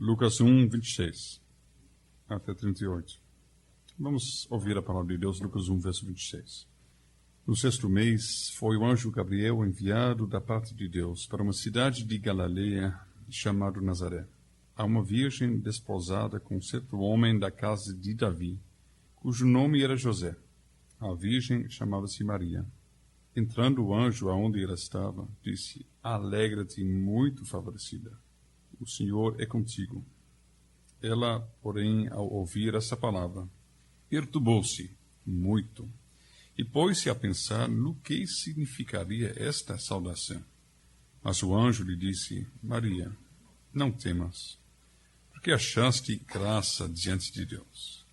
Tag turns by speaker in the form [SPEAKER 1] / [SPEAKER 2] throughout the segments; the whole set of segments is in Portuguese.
[SPEAKER 1] Lucas 1, 26 até 38. Vamos ouvir a palavra de Deus, Lucas 1, verso 26. No 6º mês, foi o anjo Gabriel enviado da parte de Deus para uma cidade de Galileia chamada Nazaré, a uma virgem desposada com certo homem da casa de Davi, cujo nome era José. A virgem chamava-se Maria. Entrando o anjo aonde ela estava, disse: Alegra-te, muito favorecida. O Senhor é contigo. Ela, porém, ao ouvir essa palavra, perturbou-se muito e pôs-se a pensar no que significaria esta saudação. Mas o anjo lhe disse: Maria, não temas, porque achaste graça diante de Deus.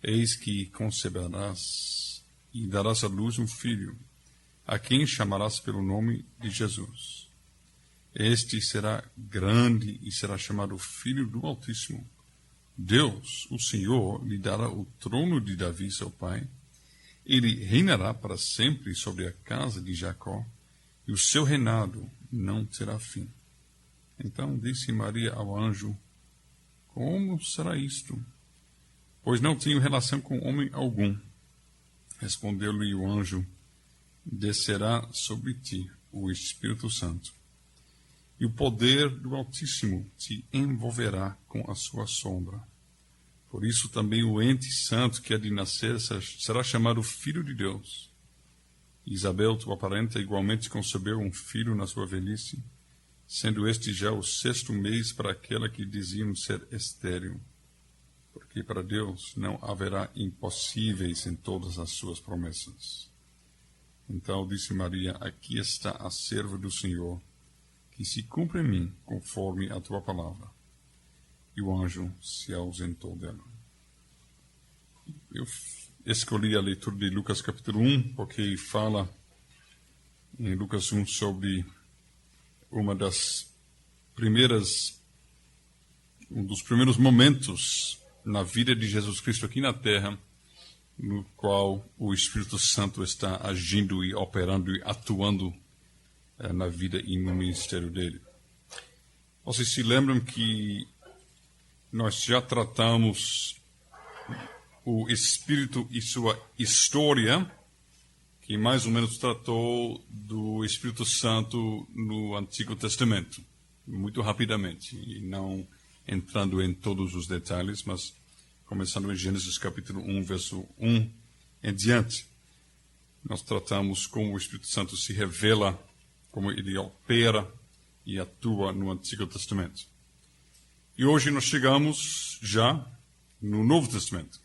[SPEAKER 1] Eis que conceberás e darás à luz um filho, a quem chamarás pelo nome de Jesus. Este será grande e será chamado Filho do Altíssimo. Deus, o Senhor, lhe dará o trono de Davi, seu pai. Ele reinará para sempre sobre a casa de Jacó, e o seu reinado não terá fim. Então disse Maria ao anjo: Como será isto? Pois não tenho relação com homem algum. Respondeu-lhe o anjo: Descerá sobre ti o Espírito Santo, e o poder do Altíssimo te envolverá com a sua sombra. Por isso também o ente santo que há de nascer será chamado Filho de Deus. Isabel, tua parenta, igualmente concebeu um filho na sua velhice, sendo este já o 6º mês para aquela que diziam ser estéril, porque para Deus não haverá impossíveis em todas as suas promessas. Então disse Maria: Aqui está a serva do Senhor, que se cumpra em mim conforme a tua palavra. E o anjo se ausentou dela. Eu escolhi a leitura de Lucas capítulo 1, porque fala em Lucas 1 sobre um dos primeiros momentos na vida de Jesus Cristo aqui na Terra, no qual o Espírito Santo está agindo e operando e atuando na vida e no ministério dele. Vocês se lembram que nós já tratamos o Espírito e sua história, que mais ou menos tratou do Espírito Santo no Antigo Testamento, muito rapidamente, e não entrando em todos os detalhes, mas começando em Gênesis capítulo 1, verso 1 em diante. Nós tratamos como o Espírito Santo se revela, como ele opera e atua no Antigo Testamento. E hoje nós chegamos já no Novo Testamento.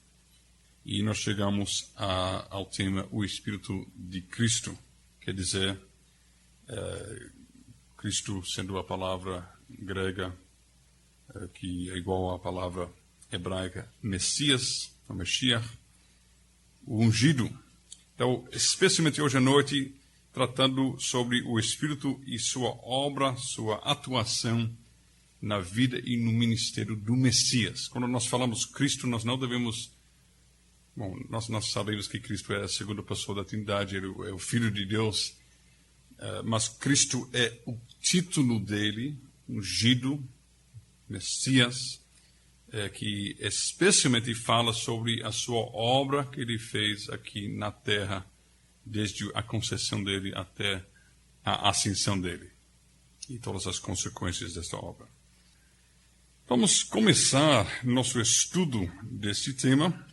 [SPEAKER 1] E nós chegamos ao tema o Espírito de Cristo. Quer dizer, Cristo sendo a palavra grega, que é igual à palavra hebraica Messias, ou Mashiach, o ungido. Então, especialmente hoje à noite, tratando sobre o Espírito e sua obra, sua atuação na vida e no ministério do Messias. Quando nós falamos Cristo, nós não devemos... Bom, nós sabemos que Cristo é a segunda pessoa da Trindade, ele é o Filho de Deus, mas Cristo é o título dele, ungido, Messias, que especialmente fala sobre a sua obra que ele fez aqui na Terra, desde a concessão dele até a ascensão dele, e todas as consequências desta obra. Vamos começar nosso estudo deste tema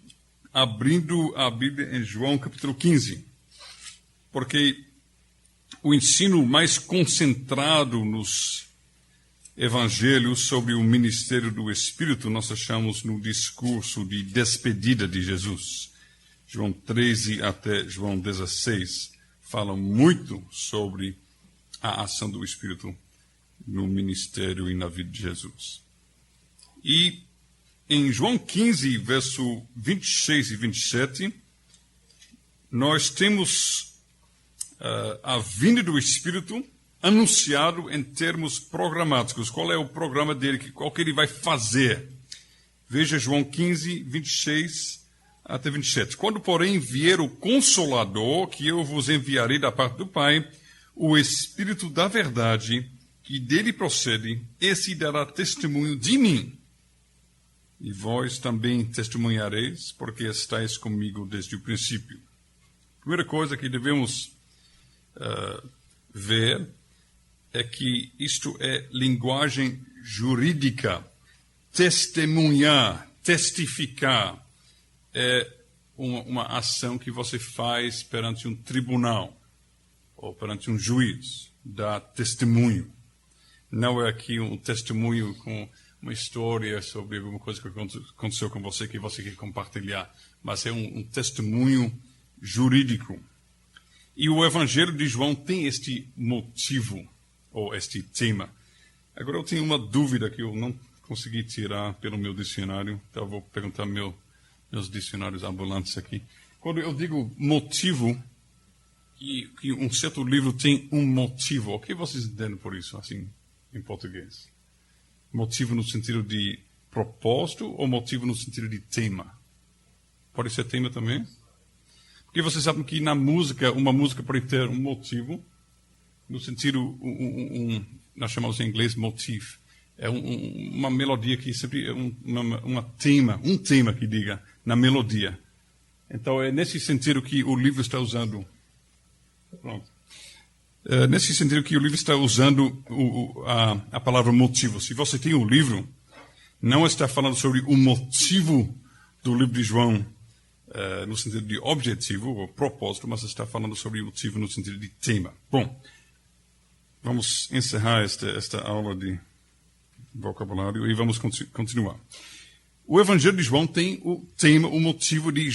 [SPEAKER 1] abrindo a Bíblia em João capítulo 15, porque o ensino mais concentrado nos evangelhos sobre o ministério do Espírito nós achamos no discurso de despedida de Jesus. João 13 até João 16 falam muito sobre a ação do Espírito no ministério e na vida de Jesus. E em João 15, verso 26 e 27, nós temos a vinda do Espírito anunciado em termos programáticos. Qual é o programa dele? Qual que ele vai fazer? Veja João 15, 26 até 27. Quando, porém, vier o Consolador, que eu vos enviarei da parte do Pai, o Espírito da verdade, que dele procede, esse dará testemunho de mim. E vós também testemunhareis, porque estáis comigo desde o princípio. A primeira coisa que devemos ver é que isto é linguagem jurídica. Testemunhar, testificar, é uma ação que você faz perante um tribunal ou perante um juiz, dá testemunho. Não é aqui um testemunho com uma história sobre alguma coisa que aconteceu com você que você quer compartilhar, mas é um testemunho jurídico. E o Evangelho de João tem este motivo, ou este tema. Agora eu tenho uma dúvida que eu não consegui tirar pelo meu dicionário, então eu vou perguntar meus dicionários ambulantes aqui. Quando eu digo motivo, que um certo livro tem um motivo, o que vocês entendem por isso, assim, em português? Motivo no sentido de propósito ou motivo no sentido de tema? Pode ser tema também? Porque vocês sabem que na música, uma música pode ter um motivo, no sentido, nós chamamos em inglês motif. É uma melodia que sempre é um tema que diga na melodia. Então é nesse sentido que o livro está usando. Pronto. Nesse sentido que o livro está usando a palavra motivo. Se você tem um livro, não está falando sobre o motivo do livro de João no sentido de objetivo ou propósito, mas está falando sobre o motivo no sentido de tema. Bom, vamos encerrar esta aula de vocabulário e vamos continuar. O Evangelho de João tem o tema, o motivo de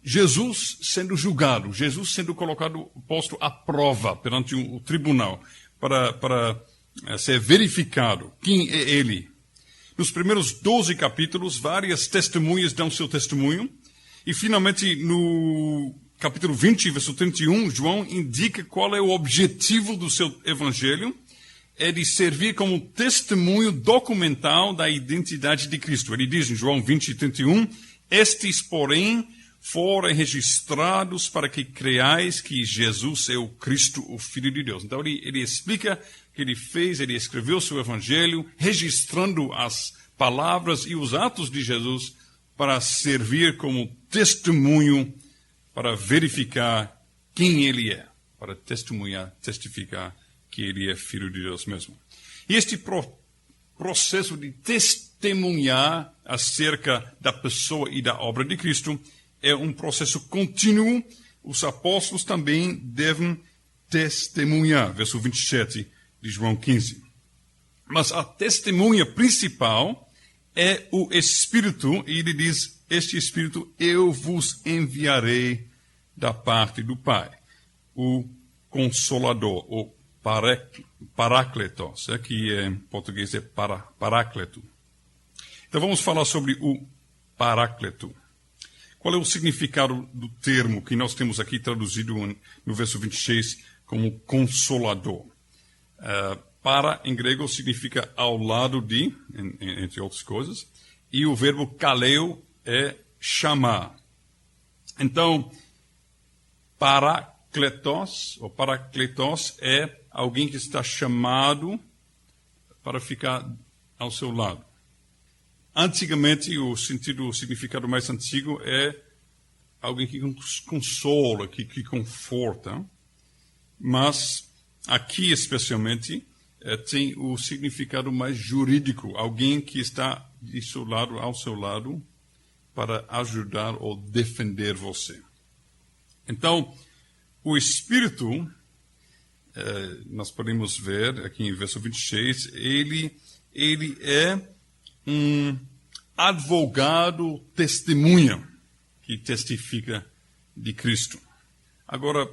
[SPEAKER 1] Jesus sendo julgado, Jesus sendo posto à prova perante o tribunal para ser verificado quem é ele. Nos primeiros 12 capítulos, várias testemunhas dão seu testemunho. E, finalmente, no capítulo 20, verso 31, João indica qual é o objetivo do seu evangelho. É de servir como testemunho documental da identidade de Cristo. Ele diz em João 20, 31, estes, porém, foram registrados para que creais que Jesus é o Cristo, o Filho de Deus. Então, ele explica que ele fez, ele escreveu seu evangelho, registrando as palavras e os atos de Jesus para servir como testemunho, para verificar quem ele é, para testificar que ele é Filho de Deus mesmo. E este processo de testemunhar acerca da pessoa e da obra de Cristo é um processo contínuo. Os apóstolos também devem testemunhar. Verso 27 de João 15. Mas a testemunha principal é o Espírito, e ele diz, este Espírito eu vos enviarei da parte do Pai. O Consolador, o Parácletos, que em português é Paráclito. Então vamos falar sobre o Paráclito. Qual é o significado do termo que nós temos aqui traduzido no verso 26 como Consolador? Para, em grego, significa ao lado de, entre outras coisas, e o verbo kaleo é chamar. Então, Parácletos, ou Paracletos, é alguém que está chamado para ficar ao seu lado. Antigamente, o significado mais antigo é alguém que consola, que conforta. Mas, aqui especialmente, tem o significado mais jurídico. Alguém que está ao seu lado, para ajudar ou defender você. Então, o Espírito, nós podemos ver aqui em verso 26, ele é um advogado testemunha que testifica de Cristo. Agora,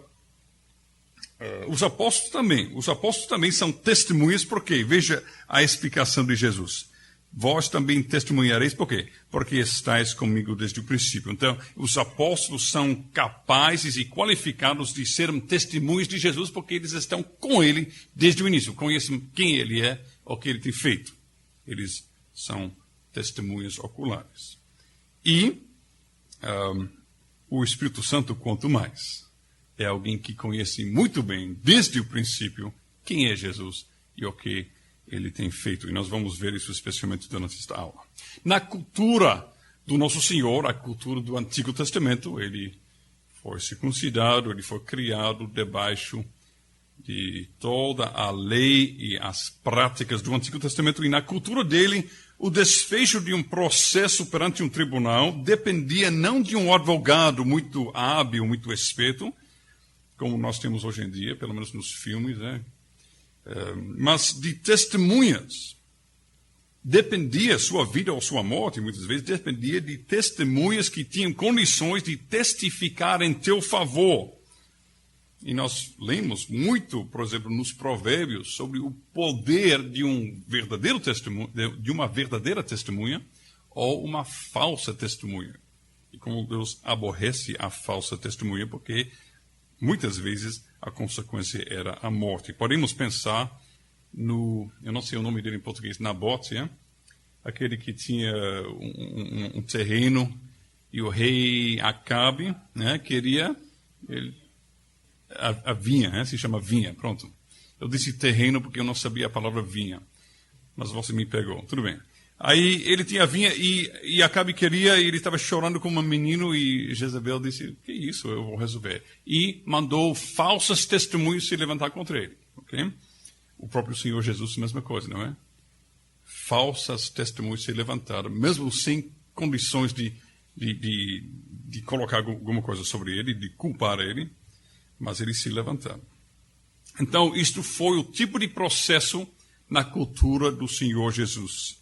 [SPEAKER 1] os apóstolos também são testemunhas, por quê? Veja a explicação de Jesus. Vós também testemunhareis, por quê? Porque estáis comigo desde o princípio. Então, os apóstolos são capazes e qualificados de serem testemunhas de Jesus, porque eles estão com ele desde o início. Conhecem quem ele é, o que ele tem feito. Eles são testemunhas oculares. E o Espírito Santo, quanto mais, é alguém que conhece muito bem, desde o princípio, quem é Jesus e o que ele tem feito. E nós vamos ver isso especialmente durante esta aula. Na cultura do Nosso Senhor, a cultura do Antigo Testamento, ele foi circuncidado, ele foi criado debaixo de toda a lei e as práticas do Antigo Testamento. E na cultura dele, o desfecho de um processo perante um tribunal dependia não de um advogado muito hábil, muito esperto, como nós temos hoje em dia, pelo menos nos filmes, né? Mas de testemunhas. Dependia, sua vida ou sua morte, muitas vezes, dependia de testemunhas que tinham condições de testificar em teu favor. E nós lemos muito, por exemplo, nos Provérbios, sobre o poder de um verdadeiro testemunho, de uma verdadeira testemunha ou uma falsa testemunha. E como Deus aborrece a falsa testemunha, porque muitas vezes a consequência era a morte. Podemos pensar no, eu não sei o nome dele em português, Nabote, aquele que tinha um terreno e o rei Acabe, né, queria a vinha, né, se chama vinha, pronto. Eu disse terreno porque eu não sabia a palavra vinha, mas você me pegou, tudo bem. Aí ele tinha a vinha e Acabe queria, e ele estava chorando como um menino, e Jezabel disse, que isso, eu vou resolver. E mandou falsas testemunhas se levantar contra ele, ok? O próprio Senhor Jesus, a mesma coisa, não é? Falsas testemunhas se levantaram, mesmo sem condições de colocar alguma coisa sobre ele, de culpar ele, mas eles se levantaram. Então, isto foi o tipo de processo na cultura do Senhor Jesus,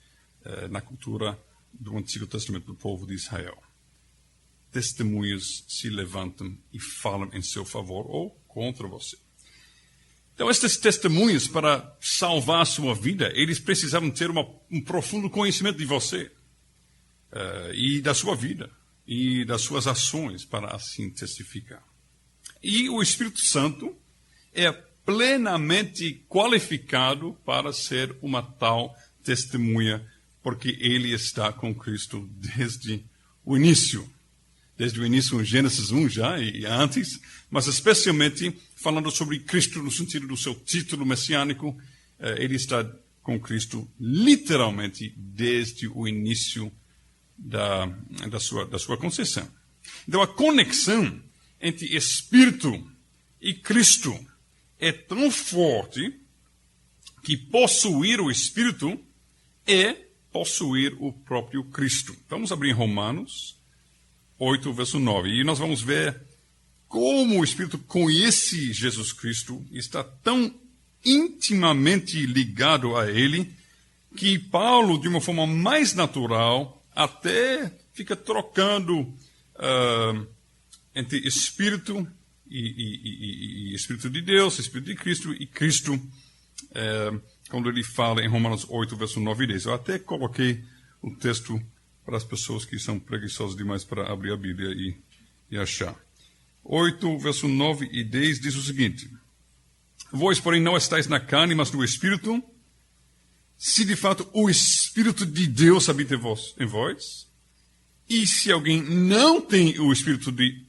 [SPEAKER 1] na cultura do Antigo Testamento do povo de Israel. Testemunhas se levantam e falam em seu favor ou contra você. Então, estas testemunhas, para salvar a sua vida, eles precisavam ter um profundo conhecimento de você, e da sua vida, e das suas ações, para assim testificar. E o Espírito Santo é plenamente qualificado para ser uma tal testemunha, porque ele está com Cristo desde o início. Desde o início em Gênesis 1 já, e antes, mas especialmente falando sobre Cristo no sentido do seu título messiânico, ele está com Cristo literalmente desde o início da sua conceição. Então a conexão entre Espírito e Cristo é tão forte que possuir o Espírito é possuir o próprio Cristo. Vamos abrir Romanos 8, verso 9. E nós vamos ver como o Espírito conhece Jesus Cristo, está tão intimamente ligado a ele, que Paulo, de uma forma mais natural, até fica trocando entre Espírito e Espírito de Deus, Espírito de Cristo e Cristo, quando ele fala em Romanos 8, verso 9 e 10. Eu até coloquei o texto para as pessoas que são preguiçosas demais para abrir a Bíblia e achar. 8, verso 9 e 10 diz o seguinte: vós, porém, não estáis na carne, mas no Espírito, se de fato o Espírito de Deus habita em vós, e se alguém não tem o Espírito de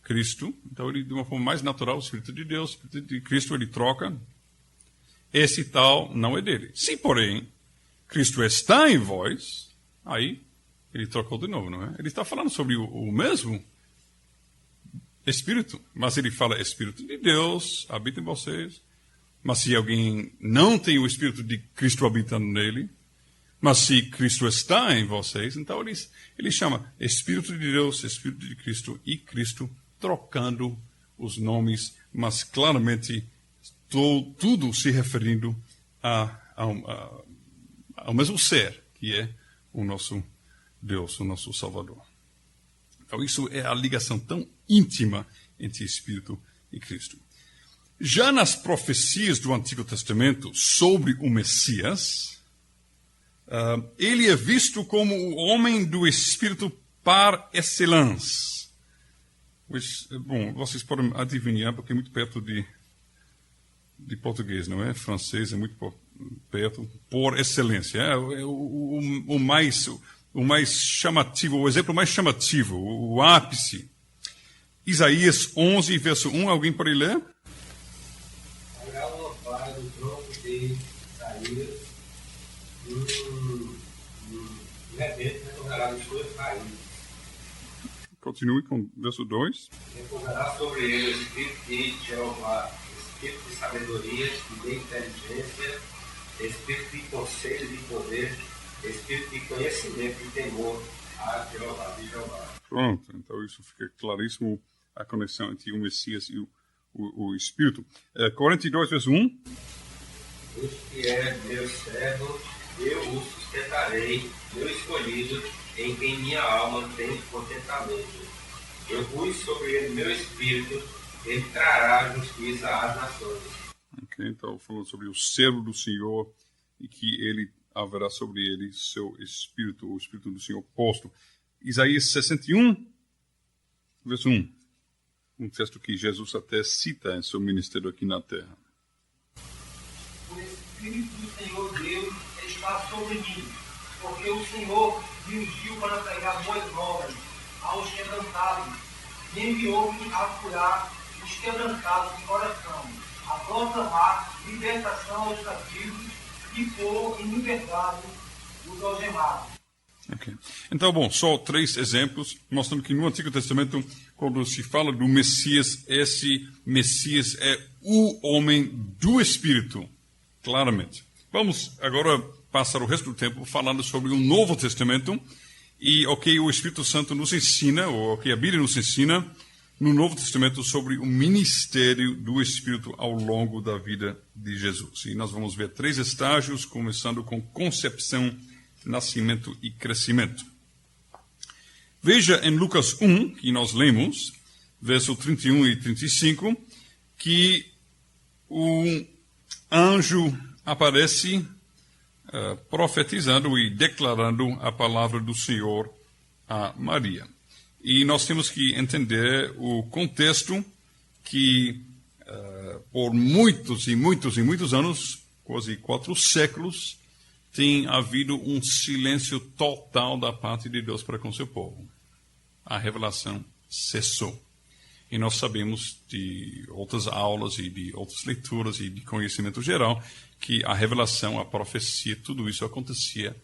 [SPEAKER 1] Cristo, então ele, de uma forma mais natural, o Espírito de Deus, o Espírito de Cristo, ele troca, esse tal não é dele. Se, porém, Cristo está em vós, aí ele trocou de novo, não é? Ele está falando sobre o mesmo Espírito, mas ele fala Espírito de Deus habita em vocês. Mas se alguém não tem o Espírito de Cristo habitando nele, mas se Cristo está em vocês, então ele chama Espírito de Deus, Espírito de Cristo e Cristo, trocando os nomes, mas claramente tudo se referindo ao mesmo ser, que é o nosso Deus, o nosso Salvador. Então isso é a ligação tão íntima entre Espírito e Cristo. Já nas profecias do Antigo Testamento sobre o Messias, ele é visto como o homem do Espírito par excellence. Bom, vocês podem adivinhar, porque é muito perto de português, não é? Francês é muito perto, por excelência. É o mais chamativo, o exemplo mais chamativo, o ápice. Isaías 11, verso 1, alguém pode ler?
[SPEAKER 2] Agrada ao Pai do em suas raízes.
[SPEAKER 1] Continue com o verso 2.
[SPEAKER 2] Repousará sobre ele o espírito de Jeová, espírito de sabedoria e de inteligência, espírito de conselho e de poder, espírito de conhecimento e temor a Jeová, de Jeová.
[SPEAKER 1] Pronto, então isso fica claríssimo, a conexão entre o Messias e o Espírito. 42, verso 1.
[SPEAKER 2] Os que é meu servo, eu o sustentarei, meu escolhido, em quem minha alma tem contentamento. Eu pus sobre ele meu espírito, ele trará justiça às nações.
[SPEAKER 1] Ok, então falando sobre o servo do Senhor e que ele haverá sobre ele seu espírito, o espírito do Senhor posto. Isaías 61, verso 1. Um texto que Jesus até cita em seu ministério aqui na terra.
[SPEAKER 3] O Espírito do Senhor Deus está sobre mim, porque o Senhor me ungiu para pregar boas novas aos quebrantados, me enviou-me a curar os quebrantados de coração, a proclamar libertação aos cativos e pôr em liberdade os algemados.
[SPEAKER 1] Okay. Então, bom, só 3 exemplos, mostrando que no Antigo Testamento, quando se fala do Messias, esse Messias é o homem do Espírito, claramente. Vamos agora passar o resto do tempo falando sobre o Novo Testamento e o que o Espírito Santo nos ensina, ou o que a Bíblia nos ensina no Novo Testamento sobre o ministério do Espírito ao longo da vida de Jesus. E nós vamos ver 3 estágios, começando com concepção, nascimento e crescimento. Veja em Lucas 1, que nós lemos, verso 31 e 35, que um anjo aparece profetizando e declarando a palavra do Senhor a Maria. E nós temos que entender o contexto que por muitos e muitos e muitos anos, quase 4 séculos, tem havido um silêncio total da parte de Deus para com seu povo. A revelação cessou. E nós sabemos de outras aulas e de outras leituras e de conhecimento geral que a revelação, a profecia, tudo isso acontecia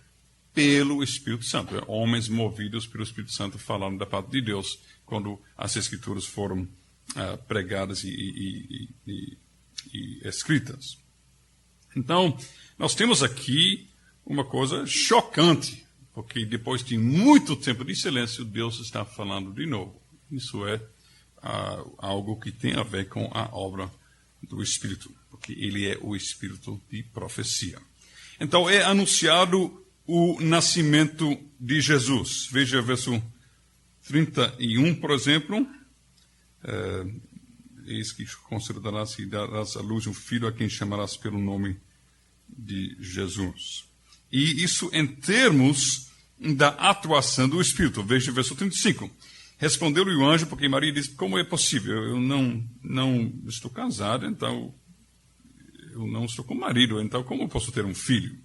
[SPEAKER 1] pelo Espírito Santo. Homens movidos pelo Espírito Santo falando da parte de Deus quando as Escrituras foram pregadas e escritas. Então, nós temos aqui uma coisa chocante, porque depois de muito tempo de silêncio, Deus está falando de novo. Isso é algo que tem a ver com a obra do Espírito, porque ele é o Espírito de profecia. Então, é anunciado o nascimento de Jesus. Veja o verso 31, por exemplo. Eis que considerarás e darás à luz um filho a quem chamarás pelo nome de Jesus. E isso em termos da atuação do Espírito. Veja o verso 35. Respondeu-lhe o anjo, porque Maria disse, como é possível? Eu não estou casada, então eu não estou com marido, então como eu posso ter um filho?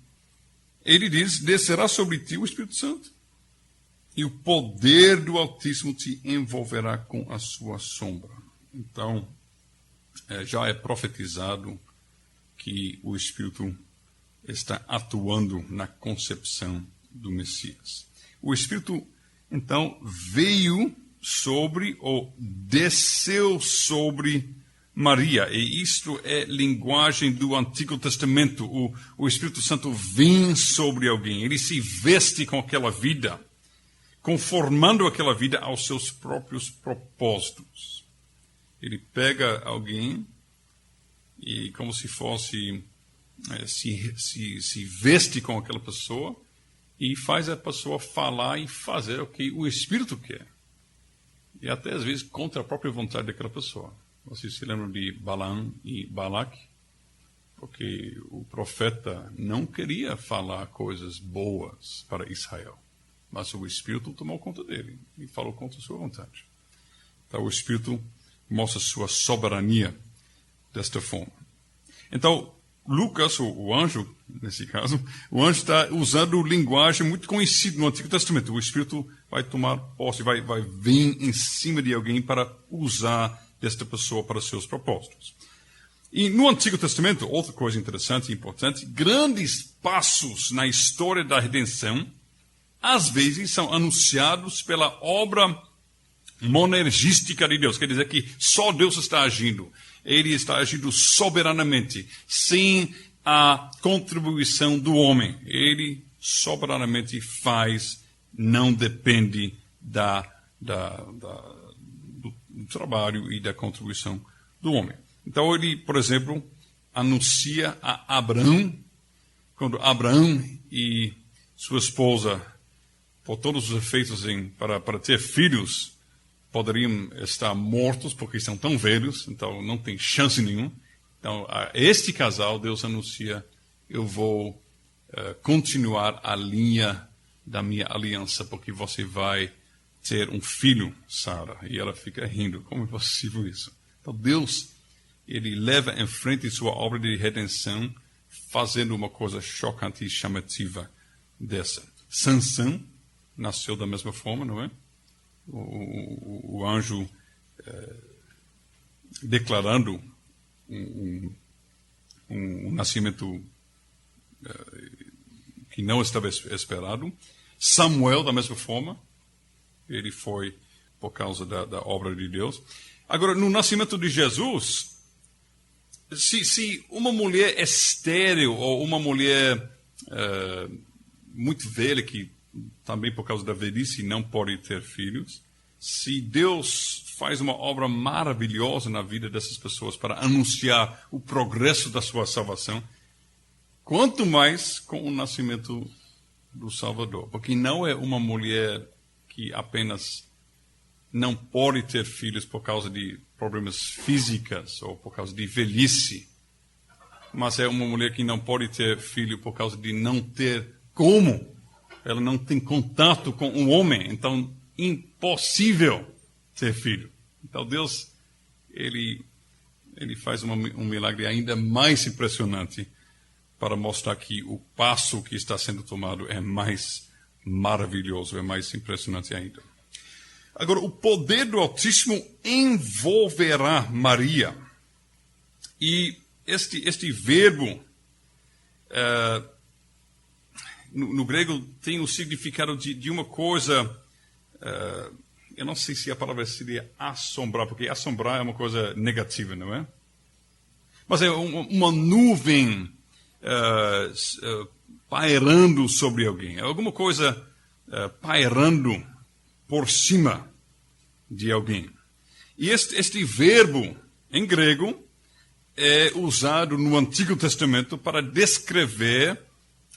[SPEAKER 1] Ele diz, descerá sobre ti o Espírito Santo, e o poder do Altíssimo te envolverá com a sua sombra. Então, já é profetizado que o Espírito está atuando na concepção do Messias. O Espírito, então, veio sobre, ou desceu sobre Maria. E isto é linguagem do Antigo Testamento. O Espírito Santo vem sobre alguém. Ele se veste com aquela vida, conformando aquela vida aos seus próprios propósitos. Ele pega alguém e, como se fosse, se veste com aquela pessoa e faz a pessoa falar e fazer o que o Espírito quer. E até, às vezes, contra a própria vontade daquela pessoa. Vocês se lembram de Balaam e Balaque? Porque o profeta não queria falar coisas boas para Israel. Mas o Espírito tomou conta dele e falou contra a sua vontade. Então, o Espírito mostra sua soberania desta forma. Então, Lucas, o anjo, nesse caso, o anjo está usando linguagem muito conhecida no Antigo Testamento. O Espírito vai tomar posse, vai vir em cima de alguém para usar desta pessoa para seus propósitos. E no Antigo Testamento, outra coisa interessante e importante, grandes passos na história da redenção às vezes são anunciados pela obra monergística de Deus. Quer dizer que só Deus está agindo. Ele está agindo soberanamente, sem a contribuição do homem. Ele soberanamente faz, não depende do trabalho e da contribuição do homem. Então ele, por exemplo, anuncia a Abraão, quando Abraão e sua esposa, por todos os efeitos para ter filhos, poderiam estar mortos porque são tão velhos, então não tem chance nenhuma. Então, a este casal, Deus anuncia, eu vou continuar a linha da minha aliança, porque você vai ter um filho, Sara. E ela fica rindo, como é possível isso? Então, Deus, ele leva em frente sua obra de redenção, fazendo uma coisa chocante e chamativa dessa. Sansão nasceu da mesma forma, não é? O anjo declarando um nascimento que não estava esperado. Samuel, da mesma forma, ele foi por causa da obra de Deus. Agora, no nascimento de Jesus, se uma mulher estéril ou uma mulher muito velha, que também por causa da velhice não pode ter filhos, se Deus faz uma obra maravilhosa na vida dessas pessoas para anunciar o progresso da sua salvação, quanto mais com o nascimento do Salvador. Porque não é uma mulher que apenas não pode ter filhos por causa de problemas físicos ou por causa de velhice, mas é uma mulher que não pode ter filho por causa de não ter como. Ela não tem contato com um homem, então impossível ter filho. Então Deus, ele faz um milagre ainda mais impressionante para mostrar que o passo que está sendo tomado é mais maravilhoso, é mais impressionante ainda. Agora, o poder do Altíssimo envolverá Maria. E este verbo no grego tem o significado de uma coisa, eu não sei se a palavra seria assombrar, porque assombrar é uma coisa negativa, não é? Mas é uma nuvem pairando sobre alguém, é alguma coisa pairando por cima de alguém. E este verbo em grego é usado no Antigo Testamento para descrever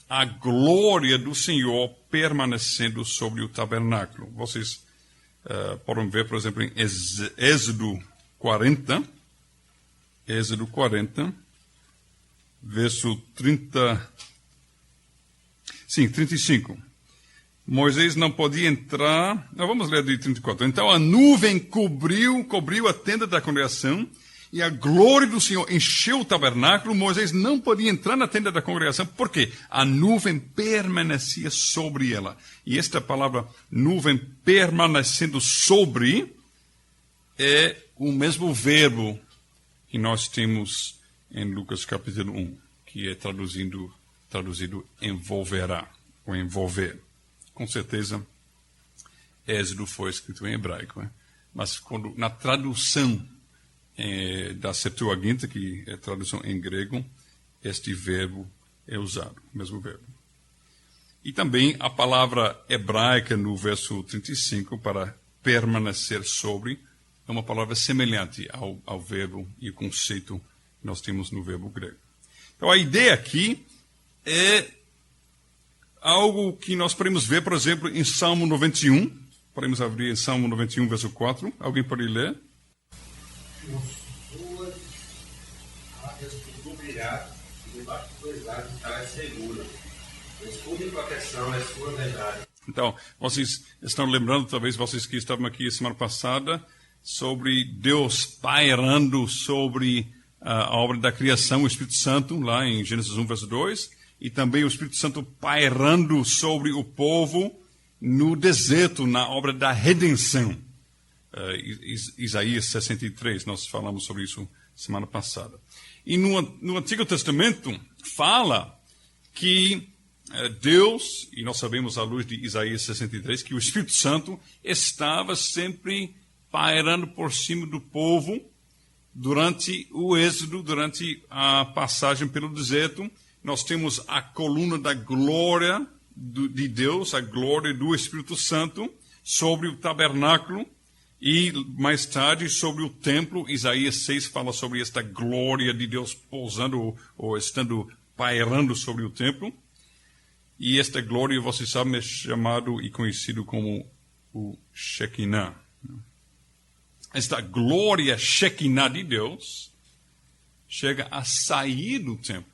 [SPEAKER 1] a glória do Senhor permanecendo sobre o tabernáculo. Vocês podem ver, por exemplo, em Êxodo 40, verso 35. Moisés não podia entrar. Vamos ler de 34. Então a nuvem cobriu a tenda da congregação, e a glória do Senhor encheu o tabernáculo. Moisés não podia entrar na tenda da congregação, porque a nuvem permanecia sobre ela. E esta palavra, nuvem permanecendo sobre, é o mesmo verbo que nós temos em Lucas capítulo 1, que é traduzido envolverá, ou envolver. Com certeza, Êxodo foi escrito em hebraico, né? Mas na tradução da Septuaginta, que é a tradução em grego, este verbo é usado, o mesmo verbo. E também a palavra hebraica no verso 35, para permanecer sobre, é uma palavra semelhante ao verbo e o conceito que nós temos no verbo grego. Então a ideia aqui é algo que nós podemos ver, por exemplo, em Salmo 91. Podemos abrir em Salmo 91, verso 4. Alguém pode ler?
[SPEAKER 2] Suas áreas cobrirá, e debaixo dos dois lados estará segura. Escudo e proteção é sua verdade.
[SPEAKER 1] Então, vocês estão lembrando, talvez vocês que estavam aqui semana passada, sobre Deus pairando sobre a obra da criação, o Espírito Santo, lá em Gênesis 1, verso 2, e também o Espírito Santo pairando sobre o povo no deserto, na obra da redenção. Isaías 63, nós falamos sobre isso semana passada. E no Antigo Testamento fala que Deus, e nós sabemos à luz de Isaías 63, que o Espírito Santo estava sempre pairando por cima do povo durante o êxodo, durante a passagem pelo deserto. Nós temos a coluna da glória de Deus, a glória do Espírito Santo sobre o tabernáculo e mais tarde sobre o templo. Isaías 6 fala sobre esta glória de Deus pousando ou estando pairando sobre o templo. E esta glória, vocês sabem, é chamado e conhecido como o Shekinah. Esta glória Shekinah de Deus chega a sair do templo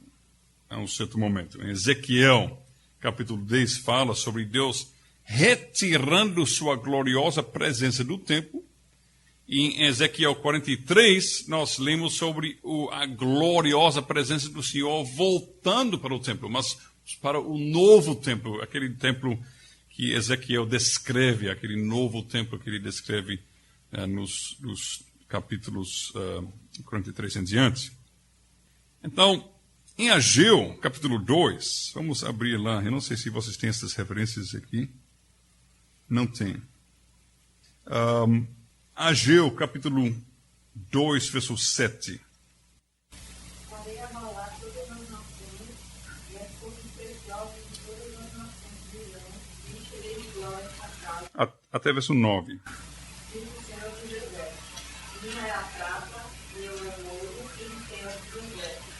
[SPEAKER 1] a um certo momento. Em Ezequiel, capítulo 10, fala sobre Deus retirando sua gloriosa presença do templo. E em Ezequiel 43, nós lemos sobre a gloriosa presença do Senhor voltando para o templo, mas para o novo templo, aquele templo que Ezequiel descreve, aquele novo templo que ele descreve nos capítulos 43 em diante. Então, em Ageu, capítulo 2, vamos abrir lá, eu não sei se vocês têm essas referências aqui. Não tem. Ageu, capítulo 2, verso 7.
[SPEAKER 4] Farei abalar todas as nações, e as forças preciosas de todas as nações virão, e encherei de glória a casa.
[SPEAKER 1] Até verso 9.
[SPEAKER 4] Diz o Senhor dos Exércitos: minha é a prata, meu é o ouro, e o Senhor dos Exércitos.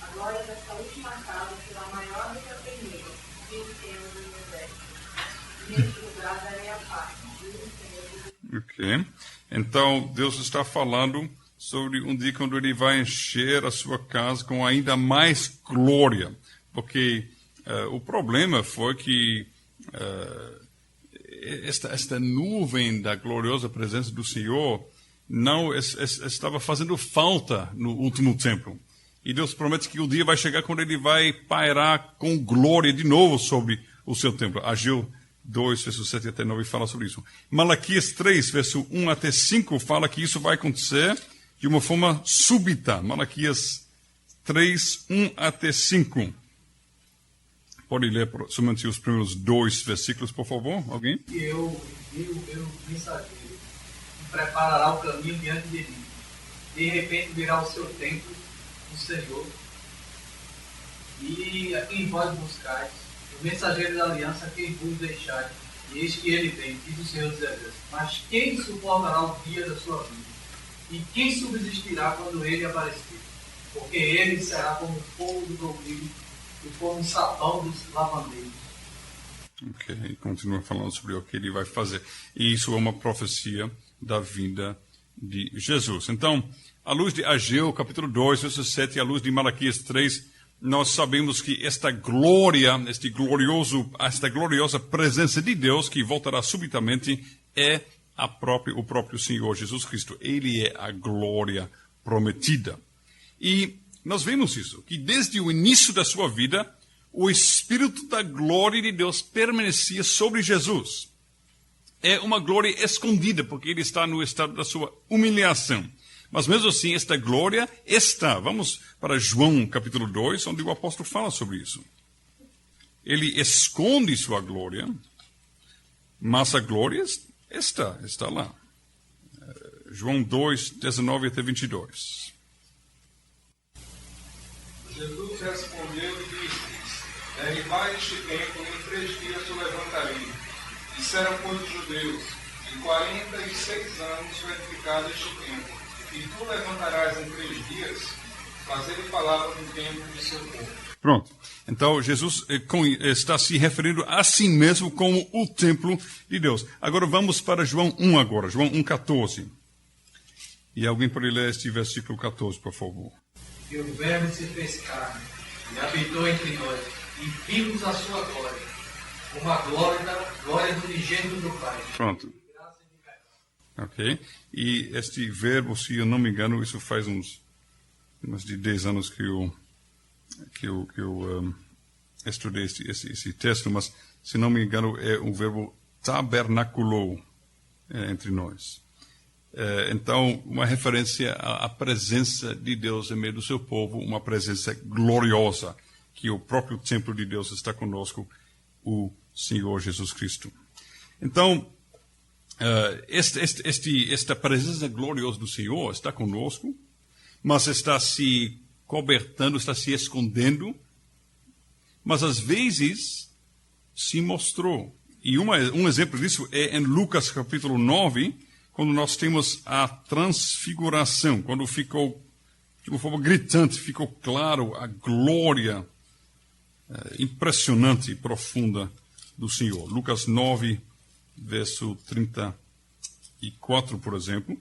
[SPEAKER 4] A glória desta última casa será maior do que a primeira, diz o Senhor dos Exércitos. Neste lugar darei a paz, diz o Senhor dos Exércitos.
[SPEAKER 1] Ok. Então, Deus está falando sobre um dia quando Ele vai encher a sua casa com ainda mais glória. Porque o problema foi que esta nuvem da gloriosa presença do Senhor não estava fazendo falta no último templo. E Deus promete que o dia vai chegar quando Ele vai pairar com glória de novo sobre o seu templo. Ageu 2, versos 7 até 9 fala sobre isso. Malaquias 3, verso 1 até 5 fala que isso vai acontecer de uma forma súbita. Malaquias 3, 1 até 5. Pode ler somente os primeiros 2 versículos, por favor? Alguém?
[SPEAKER 3] E eu envio o meu mensageiro, que preparará o caminho diante de mim. De repente virá o seu tempo, o Senhor, e a quem vós buscais, o mensageiro da aliança, quem vos deixai, e eis que ele vem, diz o Senhor dos Exércitos. Mas quem suportará o dia da sua vida? E quem subsistirá quando ele aparecer? Porque ele será como o fogo do domínio e como o sabão dos lavandeiros.
[SPEAKER 1] Ok, e continua falando sobre o que ele vai fazer. E isso é uma profecia da vinda de Jesus. Então, à luz de Ageu, capítulo 2, verso 7, e à luz de Malaquias 3, nós sabemos que esta glória, esta gloriosa presença de Deus, que voltará subitamente, é o próprio Senhor Jesus Cristo. Ele é a glória prometida. E nós vemos isso, que desde o início da sua vida, o Espírito da glória de Deus permanecia sobre Jesus. É uma glória escondida, porque ele está no estado da sua humilhação. Mas mesmo assim, esta glória está. Vamos para João capítulo 2, onde o apóstolo fala sobre isso. Ele esconde sua glória, mas a glória está lá. João 2, 19 até 22.
[SPEAKER 5] Jesus respondeu e disse-lhes: derribai este templo, em 3 dias o levantarei. Disseram, pois, os judeus: em 46 anos foi edificado este templo, e tu levantarás em 3 dias, mas ele falava do templo de seu povo.
[SPEAKER 1] Pronto. Então, Jesus está se referindo a si mesmo como o templo de Deus. Agora vamos para João 1 agora, João 1,14. E alguém pode ler este versículo 14, por favor.
[SPEAKER 3] E o Verbo se fez carne, e habitou entre nós, e vimos a sua glória, como a glória do unigênito do Pai.
[SPEAKER 1] Pronto. Ok. E este verbo, se eu não me engano, isso faz mais de 10 anos que eu estudei esse texto, mas, se não me engano, é um verbo tabernaculou entre nós. Então, uma referência à presença de Deus em meio do seu povo, uma presença gloriosa, que o próprio templo de Deus está conosco, o Senhor Jesus Cristo. Então, esta presença gloriosa do Senhor está conosco, mas está se cobertando, está se escondendo, mas às vezes se mostrou. E um exemplo disso é em Lucas capítulo 9, quando nós temos a transfiguração, quando ficou, de uma forma gritante, ficou claro a glória impressionante e profunda do Senhor. Lucas 9, verso 34, por exemplo.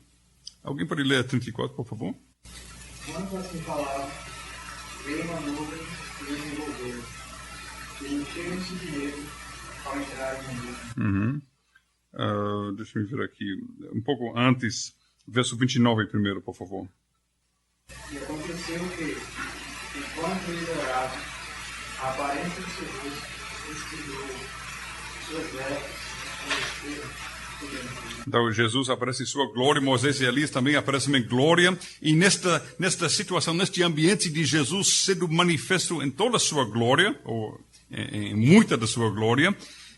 [SPEAKER 1] Alguém pode ler 34, por favor?
[SPEAKER 3] Quando assim falava, veio uma nuvem e os envolveu, e encheram-se de medo ao entrar no nuvem.
[SPEAKER 1] Deixa eu ver aqui, um pouco antes, verso 29 primeiro, por favor.
[SPEAKER 3] E aconteceu que, enquanto eles oravam, a aparência de seu rosto esquivou suas vestes com espelho.
[SPEAKER 1] Então Jesus aparece em sua glória, Moisés e Elias também aparecem em glória, e nesta situação, neste ambiente de Jesus sendo manifesto em toda a sua glória, ou em muita da sua glória,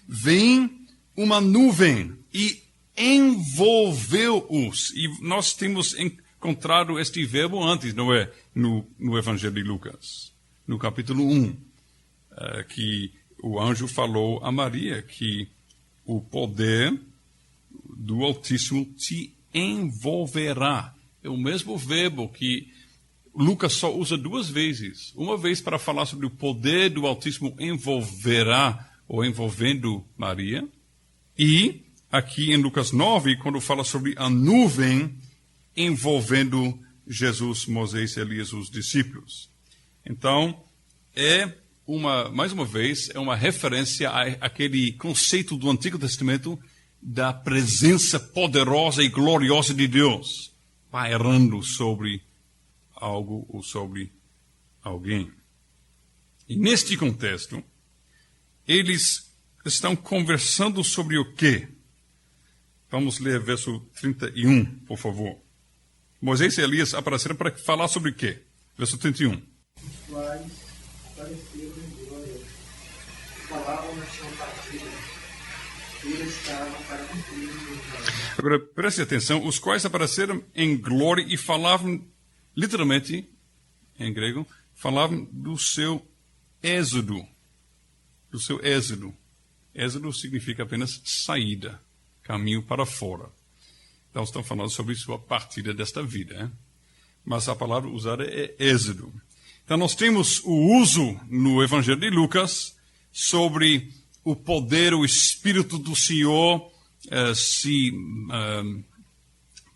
[SPEAKER 1] vem uma nuvem e envolveu-os. E nós temos encontrado este verbo antes, não é? No Evangelho de Lucas, no capítulo 1, que o anjo falou a Maria que o poder do Altíssimo te envolverá. É o mesmo verbo que Lucas só usa duas vezes. Uma vez para falar sobre o poder do Altíssimo envolverá, ou envolvendo Maria. E aqui em Lucas 9, quando fala sobre a nuvem envolvendo Jesus, Moisés, Elias, os discípulos. Então, mais uma vez, é uma referência àquele conceito do Antigo Testamento da presença poderosa e gloriosa de Deus, pairando sobre algo ou sobre alguém. E neste contexto, eles estão conversando sobre o quê? Vamos ler verso 31, por favor. Moisés e Elias apareceram para falar sobre o quê? Verso 31.
[SPEAKER 3] Os quais apareceram em glória, falavam na sua partida, eles estavam para cumprir o meu.
[SPEAKER 1] Agora, preste atenção, os quais apareceram em glória e falavam, literalmente, em grego, falavam do seu êxodo. Do seu êxodo. Êxodo significa apenas saída, caminho para fora. Então, estão falando sobre sua partida desta vida. Hein? Mas a palavra usada é êxodo. Então, nós temos o uso no Evangelho de Lucas sobre o poder, o Espírito do Senhor se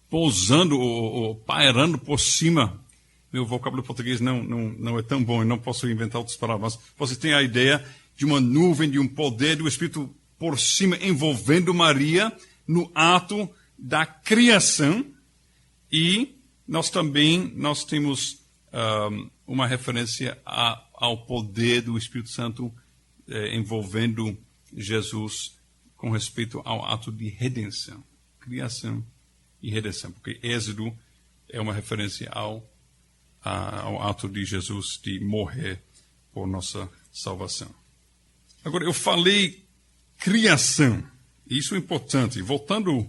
[SPEAKER 1] pousando ou pairando por cima. Meu vocábulo português não é tão bom, eu não posso inventar outras palavras. Mas você tem a ideia de uma nuvem, de um poder do Espírito por cima, envolvendo Maria no ato da criação. E nós temos uma referência ao poder do Espírito Santo envolvendo Jesus com respeito ao ato de redenção, criação e redenção, porque Êxodo é uma referência ao ato de Jesus de morrer por nossa salvação. Agora, eu falei criação, e isso é importante. Voltando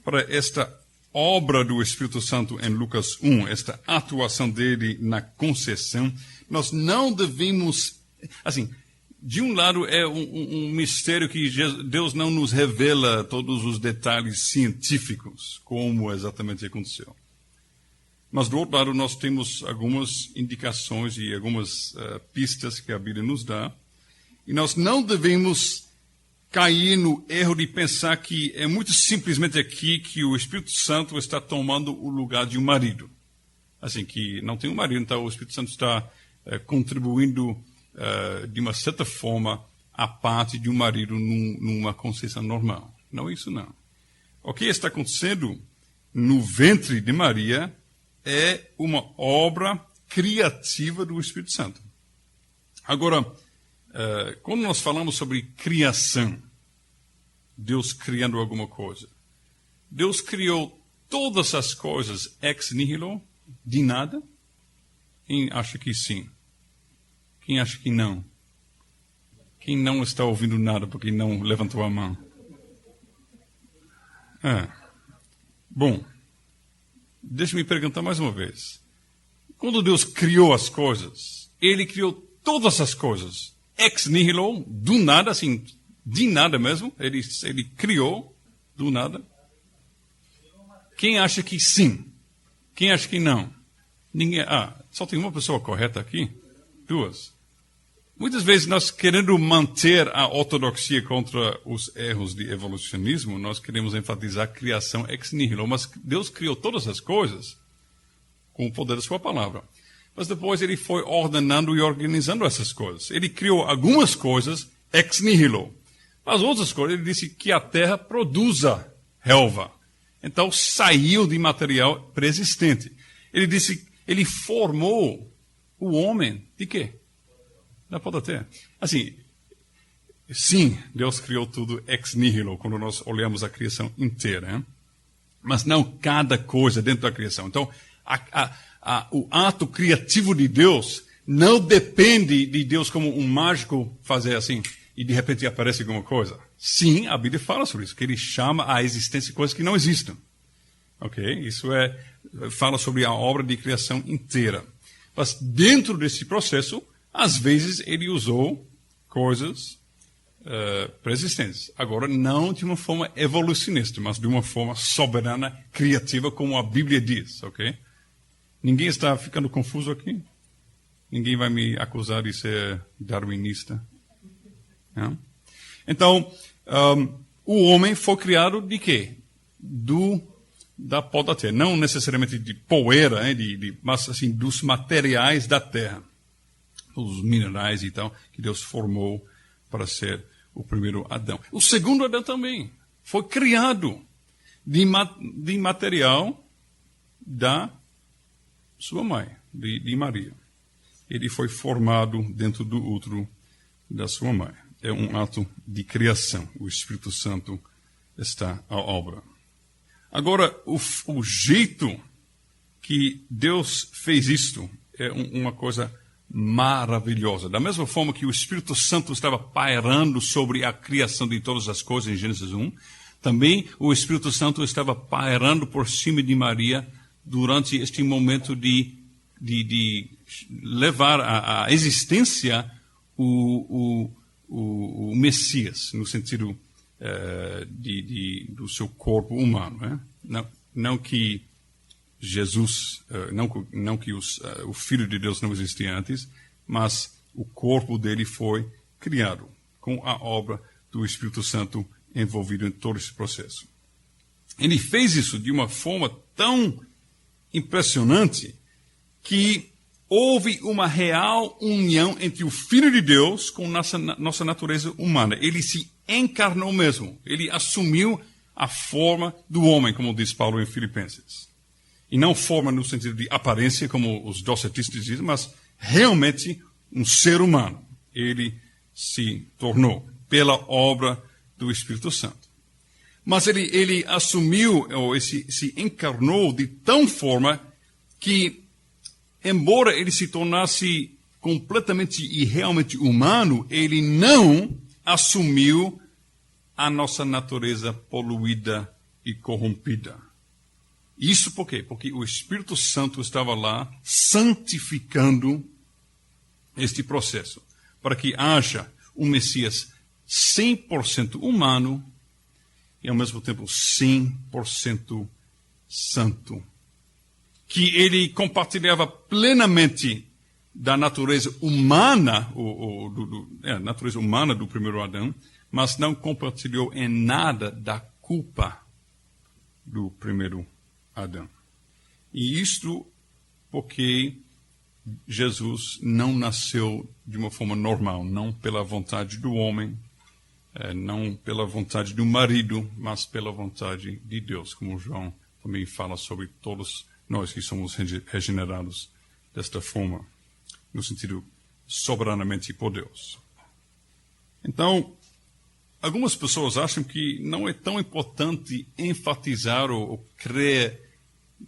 [SPEAKER 1] para esta obra do Espírito Santo em Lucas 1, esta atuação dele na concessão, nós não devemos, assim, de um lado é um mistério que Deus não nos revela todos os detalhes científicos, como exatamente aconteceu. Mas do outro lado nós temos algumas indicações e algumas pistas que a Bíblia nos dá, e nós não devemos cair no erro de pensar que é muito simplesmente aqui que o Espírito Santo está tomando o lugar de um marido. Assim, que não tem um marido, então o Espírito Santo está contribuindo de uma certa forma a parte de um marido numa concessão normal. Não é isso, não. O que está acontecendo no ventre de Maria é uma obra criativa do Espírito Santo. Agora, quando nós falamos sobre criação, Deus criando alguma coisa, Deus criou todas as coisas ex nihilo, de nada? Quem acha que sim? Quem acha que não? Quem não está ouvindo nada porque não levantou a mão? Bom, deixe-me perguntar mais uma vez. Quando Deus criou as coisas, Ele criou todas as coisas ex nihilo, do nada, assim, de nada mesmo. Ele criou do nada. Quem acha que sim? Quem acha que não? Ninguém. Só tem uma pessoa correta aqui? Duas. Muitas vezes nós, querendo manter a ortodoxia contra os erros de evolucionismo, nós queremos enfatizar a criação ex nihilo. Mas Deus criou todas as coisas com o poder da sua palavra. Mas depois Ele foi ordenando e organizando essas coisas. Ele criou algumas coisas ex nihilo. As outras coisas, Ele disse que a terra produza relva. Então saiu de material pré-existente. Ele disse, Ele formou o homem de quê? Da pó da terra. Assim, sim, Deus criou tudo ex nihilo, quando nós olhamos a criação inteira. Hein? Mas não cada coisa dentro da criação. Então, o ato criativo de Deus não depende de Deus como um mágico fazer assim, e de repente aparece alguma coisa. Sim, a Bíblia fala sobre isso, que Ele chama à existência coisas que não existem. Ok? Isso fala sobre a obra de criação inteira. Mas dentro desse processo, às vezes Ele usou coisas pré-existentes. Agora, não de uma forma evolucionista, mas de uma forma soberana, criativa, como a Bíblia diz. Ok? Ninguém está ficando confuso aqui? Ninguém vai me acusar de ser darwinista? Não? Então, o homem foi criado de quê? Da pó da terra. Não necessariamente de poeira, mas assim, dos materiais da terra. Os minerais e tal, que Deus formou para ser o primeiro Adão. O segundo Adão também foi criado de material da sua mãe, de Maria. Ele foi formado dentro do útero da sua mãe. É um ato de criação. O Espírito Santo está à obra. Agora, o jeito que Deus fez isto é uma coisa maravilhosa. Da mesma forma que o Espírito Santo estava pairando sobre a criação de todas as coisas em Gênesis 1, também o Espírito Santo estava pairando por cima de Maria durante este momento de levar à existência o Messias, no sentido do seu corpo humano. Né? Não que Jesus, não que o Filho de Deus não existia antes, mas o corpo dele foi criado com a obra do Espírito Santo envolvido em todo esse processo. Ele fez isso de uma forma tão impressionante que houve uma real união entre o Filho de Deus com nossa natureza humana. Ele se encarnou mesmo. Ele assumiu a forma do homem, como diz Paulo em Filipenses. E não forma no sentido de aparência, como os docetistas dizem, mas realmente um ser humano. Ele se tornou pela obra do Espírito Santo. Mas ele assumiu, ou se encarnou de tal forma que, embora ele se tornasse completamente e realmente humano, ele não assumiu a nossa natureza poluída e corrompida. Isso por quê? Porque o Espírito Santo estava lá santificando este processo, para que haja um Messias 100% humano e, ao mesmo tempo, 100% santo. Que ele compartilhava plenamente da natureza humana, natureza humana do primeiro Adão, mas não compartilhou em nada da culpa do primeiro Adão. E isto porque Jesus não nasceu de uma forma normal, não pela vontade do homem, não pela vontade do marido, mas pela vontade de Deus, como João também fala sobre todos nós que somos regenerados desta forma, no sentido soberanamente por Deus. Então, algumas pessoas acham que não é tão importante enfatizar ou crer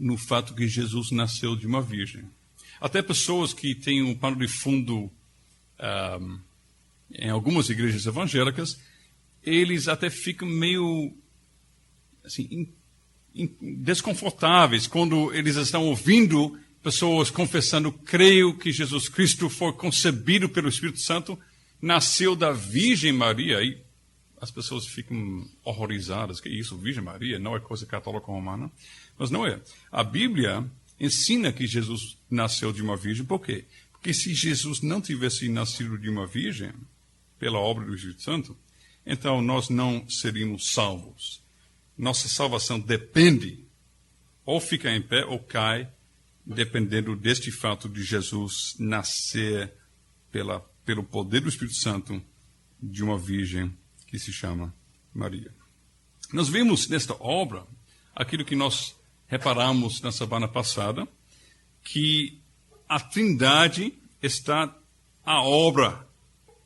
[SPEAKER 1] no fato que Jesus nasceu de uma virgem. Até pessoas que têm um pano de fundo em algumas igrejas evangélicas, eles até ficam meio assim, desconfortáveis quando eles estão ouvindo pessoas confessando: creio que Jesus Cristo foi concebido pelo Espírito Santo, nasceu da Virgem Maria. E as pessoas ficam horrorizadas. Que isso, Virgem Maria? Não é coisa católica romana? Mas não é. A Bíblia ensina que Jesus nasceu de uma virgem. Por quê? Porque se Jesus não tivesse nascido de uma virgem, pela obra do Espírito Santo, então nós não seríamos salvos. Nossa salvação depende, ou fica em pé ou cai, dependendo deste fato de Jesus nascer pelo poder do Espírito Santo de uma virgem que se chama Maria. Nós vemos nesta obra aquilo que nós reparamos na semana passada, que a Trindade está à obra.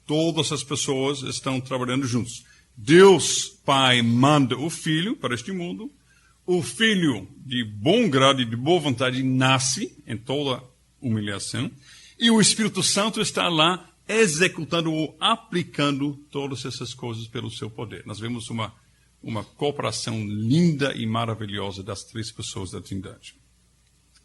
[SPEAKER 1] Todas as pessoas estão trabalhando juntos. Deus Pai manda o Filho para este mundo. O Filho, de bom grado e de boa vontade, nasce em toda humilhação. E o Espírito Santo está lá executando ou aplicando todas essas coisas pelo seu poder. Nós vemos uma cooperação linda e maravilhosa das três pessoas da Trindade.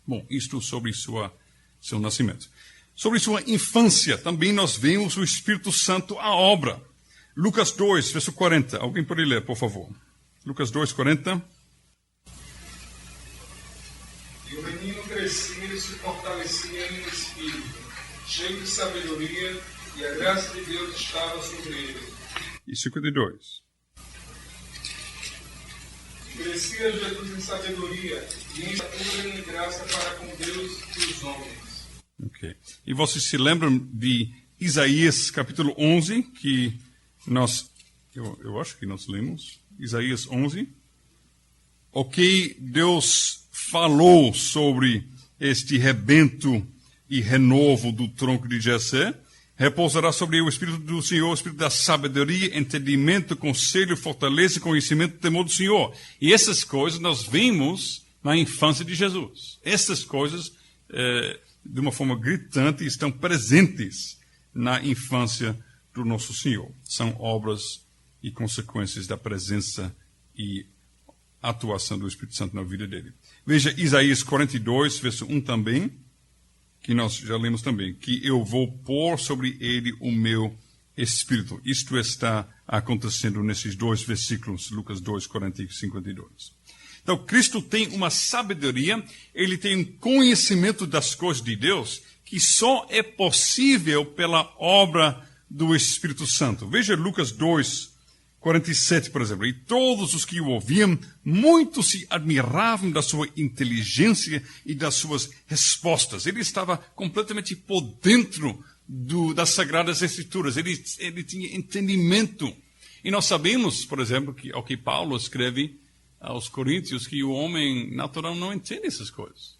[SPEAKER 1] Bom, isto sobre seu nascimento. Sobre sua infância, também nós vemos o Espírito Santo à obra. Lucas 2, verso 40. Alguém pode ler, por favor? Lucas 2, 40.
[SPEAKER 5] E o menino crescia e se fortalecia no espírito, cheio de sabedoria, e a graça de Deus estava sobre ele.
[SPEAKER 1] E 52.
[SPEAKER 5] Crescia Jesus em sabedoria e em estatura e em graça para com Deus e os homens.
[SPEAKER 1] Ok. E vocês se lembram de Isaías capítulo 11, que eu acho que nós lemos, Isaías 11, o que Deus falou sobre este rebento e renovo do tronco de Jessé. Repousará sobre o Espírito do Senhor, o Espírito da sabedoria, entendimento, conselho, fortaleza, conhecimento, temor do Senhor. E essas coisas nós vimos na infância de Jesus. Essas coisas, de uma forma gritante, estão presentes na infância do nosso Senhor. São obras e consequências da presença e atuação do Espírito Santo na vida dele. Veja Isaías 42, verso 1 também, que nós já lemos também, que eu vou pôr sobre ele o meu Espírito. Isto está acontecendo nesses dois versículos, Lucas 2, 40 e 52. Então, Cristo tem uma sabedoria, ele tem um conhecimento das coisas de Deus, que só é possível pela obra do Espírito Santo. Veja Lucas 2, 47, por exemplo. E todos os que o ouviam, muito se admiravam da sua inteligência e das suas respostas. Ele estava completamente por dentro das Sagradas Escrituras. Ele tinha entendimento. E nós sabemos, por exemplo, que ao que Paulo escreve aos Coríntios, que o homem natural não entende essas coisas.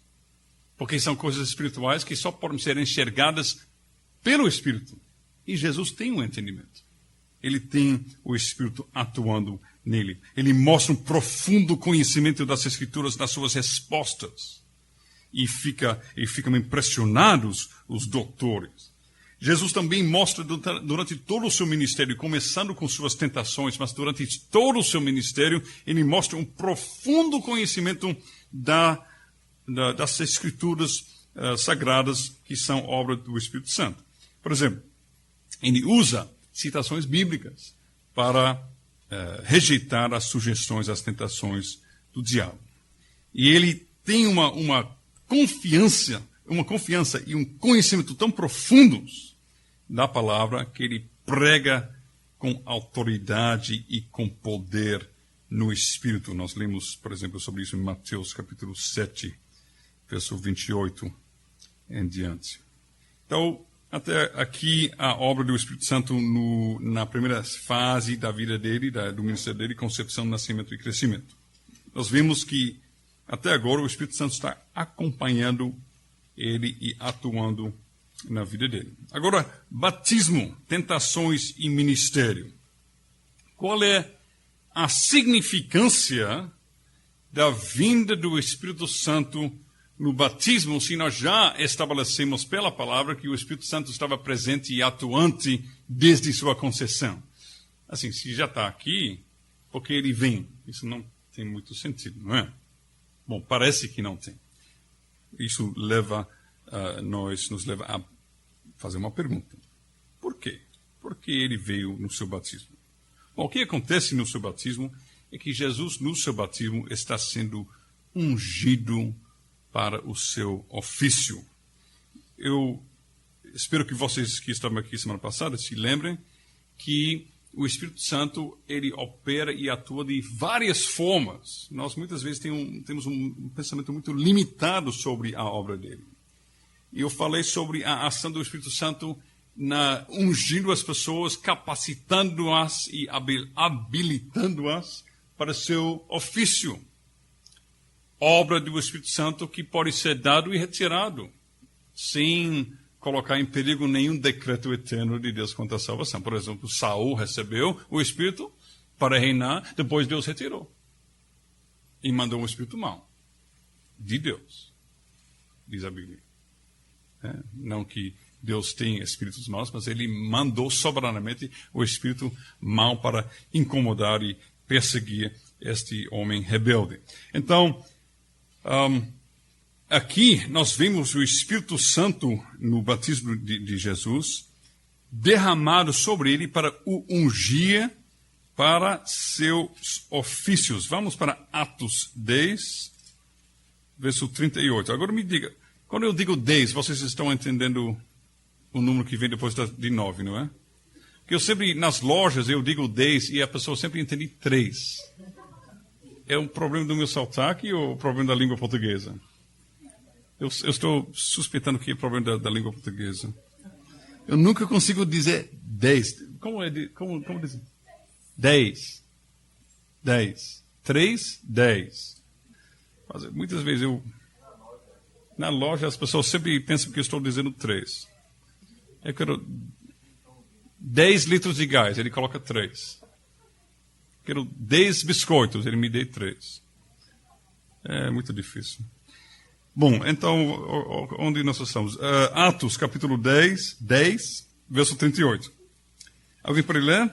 [SPEAKER 1] Porque são coisas espirituais que só podem ser enxergadas pelo Espírito. E Jesus tem um entendimento. Ele tem o Espírito atuando nele. Ele mostra um profundo conhecimento das Escrituras, das suas respostas. E ficam impressionados os doutores. Jesus também mostra durante todo o seu ministério, começando com suas tentações, mas durante todo o seu ministério, ele mostra um profundo conhecimento das Escrituras sagradas, que são obra do Espírito Santo. Por exemplo, ele usa citações bíblicas para rejeitar as sugestões, as tentações do diabo. E ele tem uma confiança e um conhecimento tão profundos da palavra que ele prega com autoridade e com poder no Espírito. Nós lemos, por exemplo, sobre isso em Mateus capítulo 7, verso 28 em diante. Então, até aqui, a obra do Espírito Santo na primeira fase da vida dele, do ministério dele, concepção, nascimento e crescimento. Nós vimos que, até agora, o Espírito Santo está acompanhando ele e atuando na vida dele. Agora, batismo, tentações e ministério. Qual é a significância da vinda do Espírito Santo no batismo se nós já estabelecemos pela palavra que o Espírito Santo estava presente e atuante desde sua concessão? Assim, se já está aqui, porque ele vem? Isso não tem muito sentido, não é? Bom, parece que não tem. Isso nos leva a fazer uma pergunta. Por quê? Por que ele veio no seu batismo? Bom, o que acontece no seu batismo é que Jesus, no seu batismo, está sendo ungido para o seu ofício. Eu espero que vocês que estavam aqui semana passada se lembrem que o Espírito Santo, ele opera e atua de várias formas. Nós muitas vezes temos um pensamento muito limitado sobre a obra dele. E eu falei sobre a ação do Espírito Santo ungindo as pessoas, capacitando-as e habilitando-as para seu ofício. Obra do Espírito Santo que pode ser dado e retirado, sem colocar em perigo nenhum decreto eterno de Deus quanto à salvação. Por exemplo, Saul recebeu o Espírito para reinar, depois Deus retirou. E mandou um Espírito mau. De Deus, diz a Bíblia. Não que Deus tem espíritos maus, mas ele mandou soberanamente o espírito mau para incomodar e perseguir este homem rebelde. Então, aqui nós vemos o Espírito Santo no batismo de Jesus derramado sobre ele para o ungir para seus ofícios. Vamos para Atos 10, verso 38. Agora me diga, quando eu digo 10, vocês estão entendendo o número que vem depois de 9, não é? Porque eu sempre, nas lojas, eu digo 10 e a pessoa sempre entende 3. É um problema do meu sotaque ou o problema da língua portuguesa? Eu estou suspeitando que é problema da língua portuguesa. Eu nunca consigo dizer 10. Como dizer? 10. 10. 3, 10. Muitas vezes na loja as pessoas sempre pensam que eu estou dizendo 3. Eu quero 10 litros de gás, ele coloca 3. Quero 10 biscoitos, ele me dê 3. É muito difícil. Bom, então, onde nós estamos? Atos, capítulo 10, verso 38. Alguém pode ler?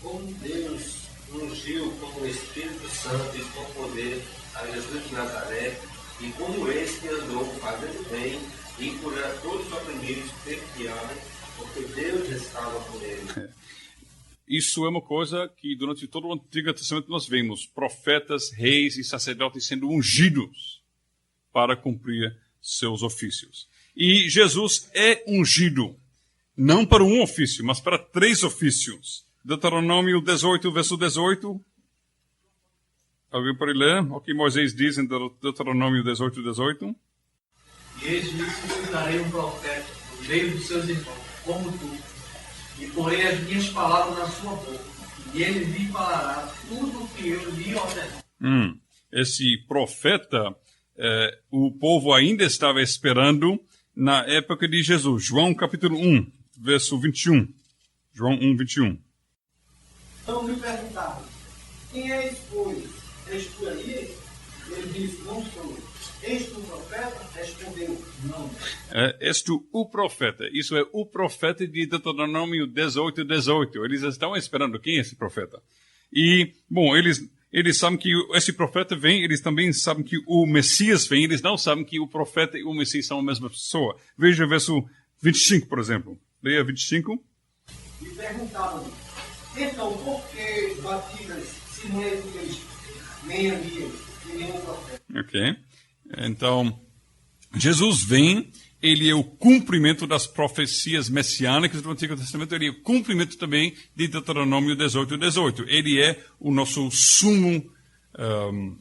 [SPEAKER 2] Como Deus ungiu com o Espírito Santo e com poder a Jesus de Nazaré, e como este andou fazendo bem e curar todos os oprimidos pelo diabo, porque Deus estava com ele.
[SPEAKER 1] Isso é uma coisa que durante todo o Antigo Testamento nós vemos profetas, reis e sacerdotes sendo ungidos para cumprir seus ofícios. E Jesus é ungido, não para um ofício, mas para 3 ofícios. Deuteronômio 18, verso 18. Alguém pode ler o que Moisés diz em Deuteronômio 18, 18?
[SPEAKER 3] E eis me suscitarei um profeta no meio dos seus irmãos, como tu, e porei as minhas palavras na sua boca, e ele lhe falará tudo o que eu lhe ordenar.
[SPEAKER 1] Esse profeta, o povo ainda estava esperando na época de Jesus. João capítulo 1, verso 21. João 1, 21.
[SPEAKER 3] Então me perguntaram, quem és, pois? És tu Elias? Ele disse, não sou. És tu o profeta? Respondeu, não.
[SPEAKER 1] És tu o profeta. Isso é o profeta de Deuteronômio 18, 18. Eles estão esperando quem é esse profeta. E, bom, eles sabem que esse profeta vem, eles também sabem que o Messias vem, eles não sabem que o profeta e o Messias são a mesma pessoa. Veja o verso 25, por exemplo. Leia 25.
[SPEAKER 3] E perguntavam-lhe, então, por que batizas se não és Elias, nem Elias, e nem o profeta?
[SPEAKER 1] Ok. Então, Jesus vem, ele é o cumprimento das profecias messiânicas do Antigo Testamento, ele é o cumprimento também de Deuteronômio 18, 18. Ele é o nosso sumo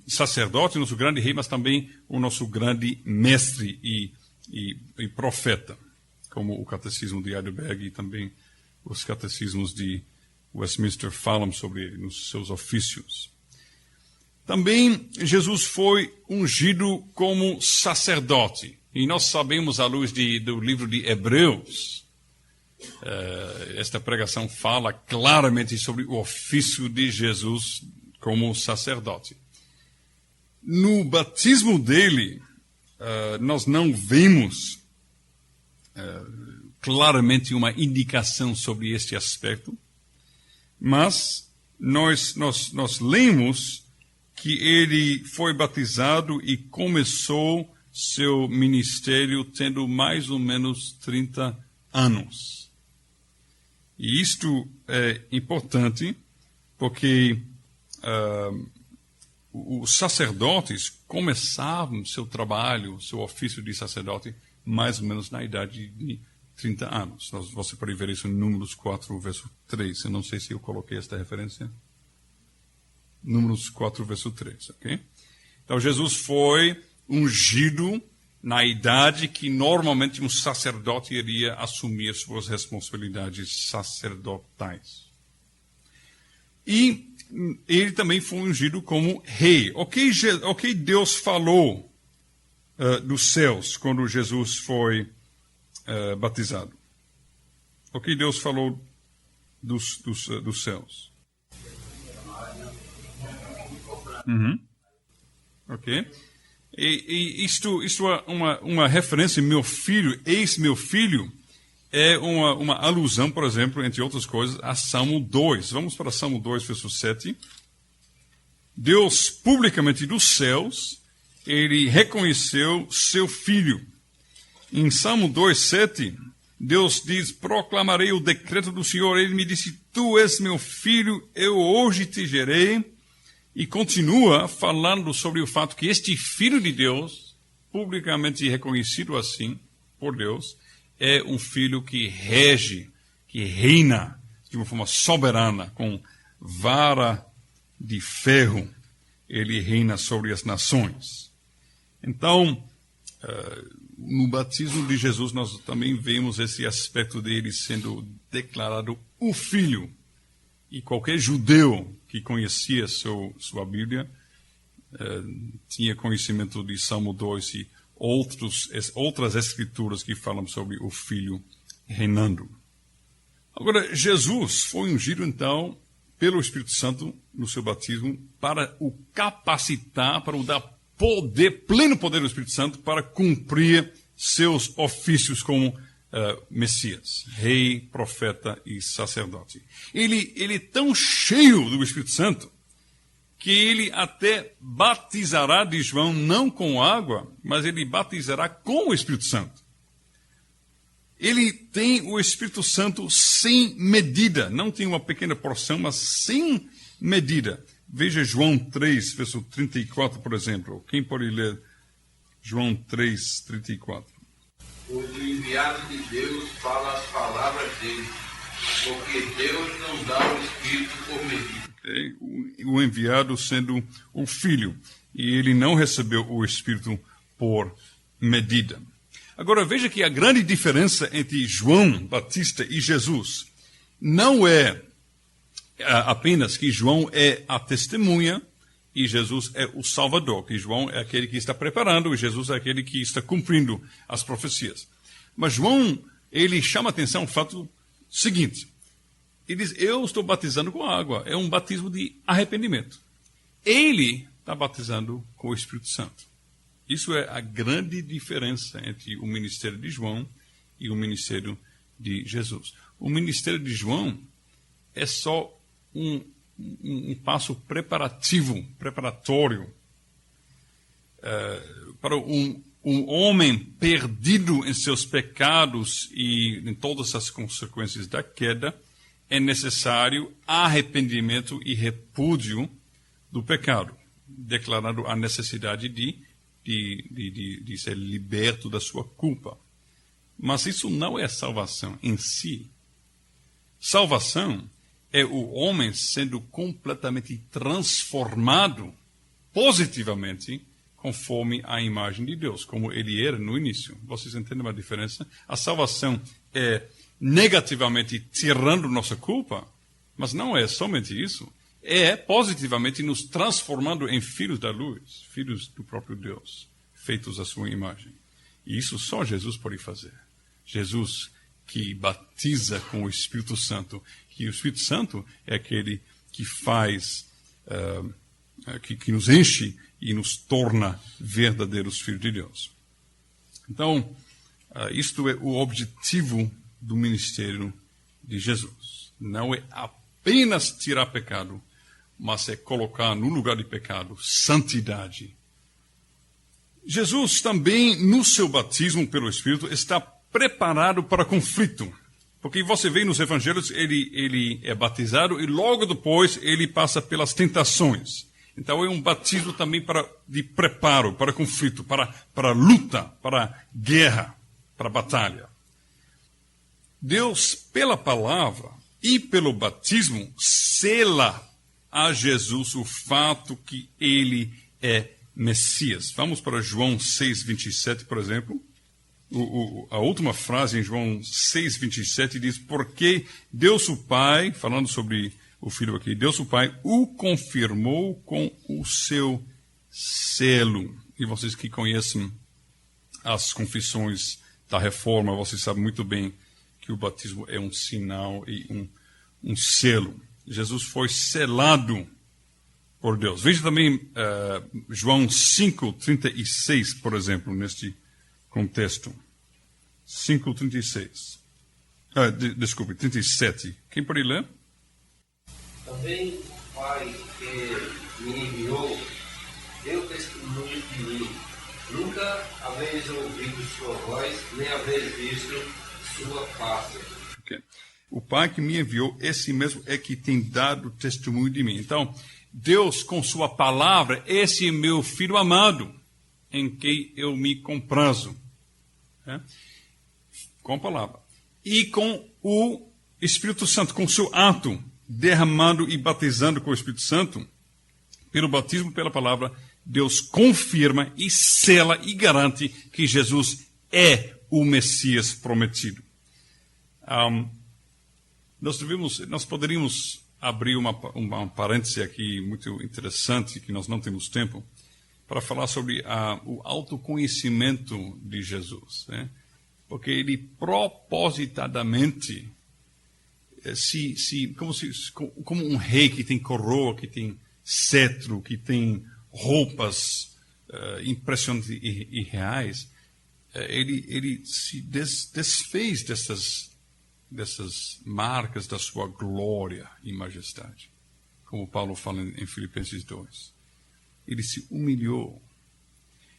[SPEAKER 1] sacerdote, o nosso grande rei, mas também o nosso grande mestre e profeta, como o catecismo de Heidelberg e também os catecismos de Westminster falam sobre ele nos seus ofícios. Também Jesus foi ungido como sacerdote. E nós sabemos, à luz do livro de Hebreus, esta pregação fala claramente sobre o ofício de Jesus como sacerdote. no batismo dele, nós não vemos claramente uma indicação sobre este aspecto, mas nós lemos que ele foi batizado e começou seu ministério tendo mais ou menos 30 anos. E isto é importante porque os sacerdotes começavam seu trabalho, seu ofício de sacerdote, mais ou menos na idade de 30 anos. Você pode ver isso em Números 4, verso 3. Eu não sei se eu coloquei esta referência. Números 4, verso 3, ok? Então, Jesus foi ungido na idade que normalmente um sacerdote iria assumir suas responsabilidades sacerdotais. E ele também foi ungido como rei. O que Deus falou dos céus quando Jesus foi batizado? O que Deus falou dos céus? Ok. E isto é uma referência, meu filho, eis meu filho, é uma alusão, por exemplo, entre outras coisas, a Salmo 2. Vamos para Salmo 2, verso 7. Deus, publicamente dos céus, ele reconheceu seu filho. Em Salmo 2, 7, Deus diz, proclamarei o decreto do Senhor. Ele me disse, tu és meu filho, eu hoje te gerei. E continua falando sobre o fato que este Filho de Deus, publicamente reconhecido assim por Deus, é um filho que rege, que reina de uma forma soberana, com vara de ferro. Ele reina sobre as nações. Então, no batismo de Jesus, nós também vemos esse aspecto dele sendo declarado o Filho. E qualquer judeu que conhecia sua Bíblia tinha conhecimento de Salmo 2 e outras escrituras que falam sobre o Filho reinando. Agora, Jesus foi ungido, então, pelo Espírito Santo no seu batismo para o capacitar, para o dar poder, pleno poder do Espírito Santo para cumprir seus ofícios como Messias, rei, profeta e sacerdote. Ele é tão cheio do Espírito Santo que ele até batizará de João não com água, mas ele batizará com o Espírito Santo. Ele tem o Espírito Santo sem medida, não tem uma pequena porção, mas sem medida. Veja João 3, verso 34, por exemplo. Quem pode ler João 3, 34?
[SPEAKER 2] Pois o enviado de Deus fala as palavras dele, porque Deus não dá o Espírito por medida.
[SPEAKER 1] Okay. O enviado sendo o Filho, e ele não recebeu o Espírito por medida. Agora veja que a grande diferença entre João Batista e Jesus não é apenas que João é a testemunha e Jesus é o Salvador, que João é aquele que está preparando e Jesus é aquele que está cumprindo as profecias. Mas João, ele chama a atenção o fato seguinte. Ele diz, eu estou batizando com água. É um batismo de arrependimento. Ele está batizando com o Espírito Santo. Isso é a grande diferença entre o ministério de João e o ministério de Jesus. O ministério de João é só um passo preparatório para um homem perdido em seus pecados e em todas as consequências da queda. É necessário arrependimento e repúdio do pecado, declarando a necessidade de ser liberto da sua culpa. Mas isso não é salvação em si. Salvação é o homem sendo completamente transformado positivamente conforme a imagem de Deus, como ele era no início. Vocês entendem a diferença? A salvação é negativamente tirando nossa culpa, mas não é somente isso. É positivamente nos transformando em filhos da luz, filhos do próprio Deus, feitos à sua imagem. E isso só Jesus pode fazer. Jesus que batiza com o Espírito Santo, que o Espírito Santo é aquele que faz que nos enche e nos torna verdadeiros filhos de Deus. Então, isto é o objetivo do ministério de Jesus. Não é apenas tirar pecado, mas é colocar no lugar de pecado santidade. Jesus também, no seu batismo pelo Espírito, está preparado para conflito. Porque você vê nos evangelhos, ele é batizado e logo depois ele passa pelas tentações. Então é um batismo também de preparo, para conflito, para luta, para guerra, para batalha. Deus, pela palavra e pelo batismo, sela a Jesus o fato que ele é Messias. Vamos para João 6:27, por exemplo. A última frase em João 6:27 diz: porque Deus o Pai, falando sobre o Filho aqui, Deus o Pai o confirmou com o seu selo. E vocês que conhecem as confissões da Reforma, vocês sabem muito bem que o batismo é um sinal e um selo. Jesus foi selado por Deus. Veja também João 5:36, por exemplo, neste contexto. 5:36. Desculpe, 37. Quem pode ler?
[SPEAKER 2] Também o Pai que me enviou deu testemunho de mim. Nunca haveis ouvido sua voz, nem haveis visto sua face.
[SPEAKER 1] Okay. O Pai que me enviou, esse mesmo é que tem dado testemunho de mim. Então, Deus, com sua palavra, esse é meu Filho amado, em quem eu me comprazo. Com a palavra. E com o Espírito Santo, com o seu ato, derramando e batizando com o Espírito Santo, pelo batismo, pela palavra, Deus confirma e sela e garante que Jesus é o Messias prometido. Nós poderíamos abrir uma parêntese aqui muito interessante, que nós não temos tempo, para falar sobre o autoconhecimento de Jesus, né? Porque ele propositadamente, como um rei que tem coroa, que tem cetro, que tem roupas impressionantes e reais, ele se desfez dessas marcas da sua glória e majestade, como Paulo fala em Filipenses 2. Ele se humilhou.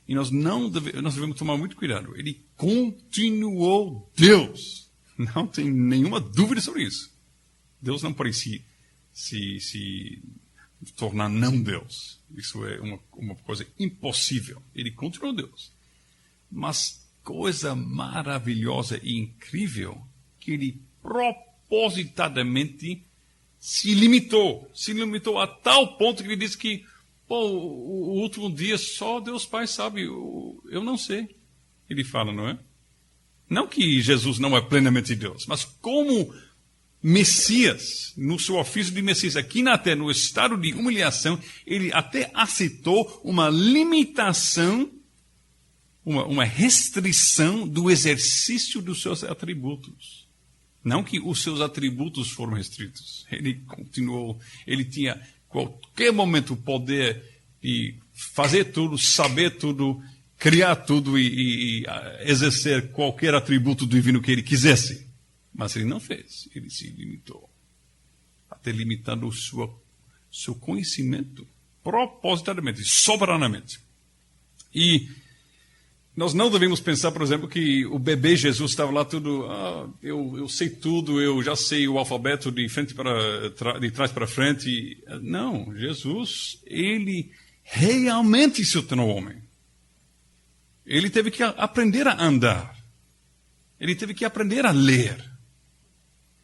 [SPEAKER 1] E nós devemos tomar muito cuidado. Ele continuou Deus. Não tem nenhuma dúvida sobre isso. Deus não pode se tornar não Deus. Isso é uma coisa impossível. Ele continuou Deus. Mas coisa maravilhosa e incrível que ele propositadamente se limitou a tal ponto que ele disse que o último dia só Deus Pai sabe, eu não sei. Ele fala, não é? Não que Jesus não é plenamente Deus, mas como Messias, no seu ofício de Messias, aqui na terra, no estado de humilhação, ele até aceitou uma limitação, uma restrição do exercício dos seus atributos. Não que os seus atributos foram restritos. Ele continuou, ele tinha qualquer momento o poder de fazer tudo, saber tudo, criar tudo e exercer qualquer atributo divino que ele quisesse. Mas ele não fez, ele se limitou. Até limitando o seu conhecimento propositadamente, soberanamente. E nós não devemos pensar, por exemplo, que o bebê Jesus estava lá tudo, eu sei tudo, eu já sei o alfabeto de trás para frente. Não, Jesus, ele realmente se tornou homem. Ele teve que aprender a andar. Ele teve que aprender a ler.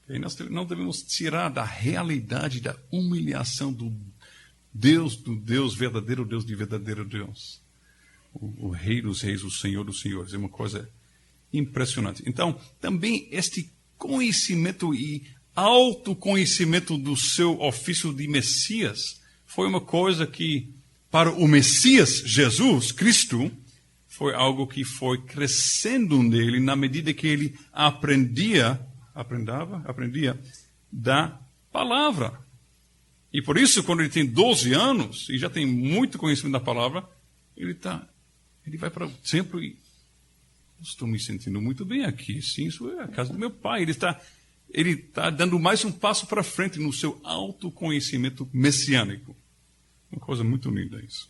[SPEAKER 1] E nós não devemos tirar da realidade da humilhação do Deus verdadeiro Deus de verdadeiro Deus. O Rei dos Reis, o Senhor dos Senhores. É uma coisa impressionante. Então, também este conhecimento e autoconhecimento do seu ofício de Messias foi uma coisa que, para o Messias, Jesus, Cristo, foi algo que foi crescendo nele na medida que ele aprendia da palavra. E por isso, quando ele tem 12 anos, e já tem muito conhecimento da palavra, ele vai para o templo e estou me sentindo muito bem aqui. Sim, isso é a casa do meu pai. Ele está dando mais um passo para frente no seu autoconhecimento messiânico. Uma coisa muito linda isso.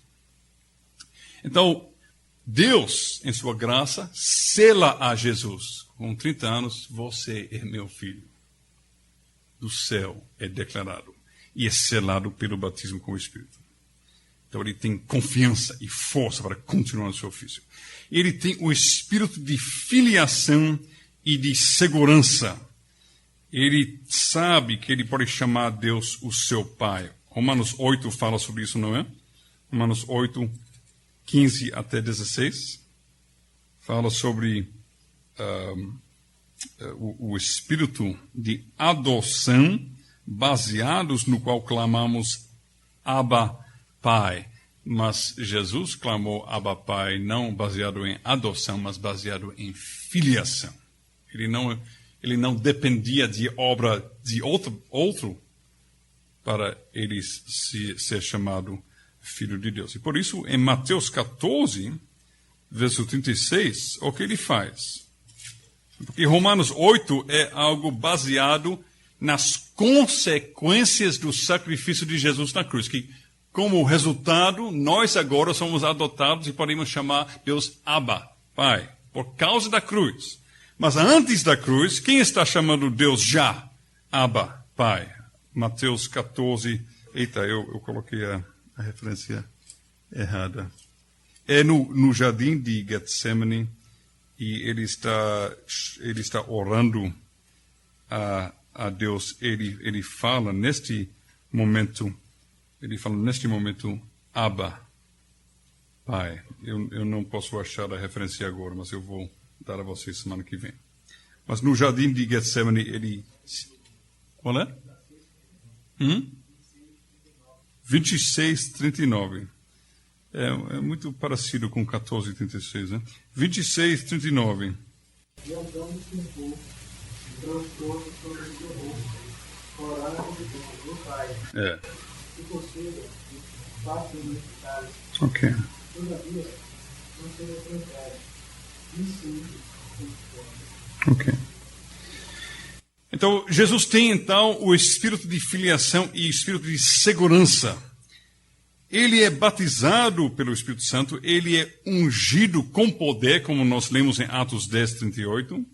[SPEAKER 1] Então, Deus, em sua graça, sela a Jesus. Com 30 anos, você é meu filho. Do céu é declarado. E é selado pelo batismo com o Espírito. Então ele tem confiança e força para continuar no seu ofício. Ele tem o espírito de filiação e de segurança. Ele sabe que ele pode chamar Deus o seu Pai. Romanos 8 fala sobre isso, não é? Romanos 8, 15 até 16. Fala sobre o espírito de adoção, baseados no qual clamamos Abba, Pai. Mas Jesus clamou Abba, Pai, não baseado em adoção, mas baseado em filiação. Ele não dependia de obra de outro para ele ser chamado filho de Deus. E por isso, em Mateus 14, verso 36, o que ele faz? Porque Romanos 8 é algo baseado nas consequências do sacrifício de Jesus na cruz, que como resultado, nós agora somos adotados e podemos chamar Deus Abba, Pai, por causa da cruz. Mas antes da cruz, quem está chamando Deus já Abba, Pai? Mateus 14. Eita, eu coloquei a referência errada. É no jardim de Getsemane e ele está orando a Deus. Ele fala neste momento, Abba, Pai. Eu não posso achar a referência agora, mas eu vou dar a vocês semana que vem. Mas no jardim de Getsemane, ele... Qual é? 26:39. É muito parecido com 14:36, né? 26:39.
[SPEAKER 3] E andando com o povo, transtorno sobre o seu rosto, orando no Pai. Se possível, faça unificados.
[SPEAKER 1] Ok.
[SPEAKER 3] Todavia, não seja transgressado.
[SPEAKER 1] Ok. Então, Jesus tem, então, o espírito de filiação e espírito de segurança. Ele é batizado pelo Espírito Santo, ele é ungido com poder, como nós lemos em Atos 10:38.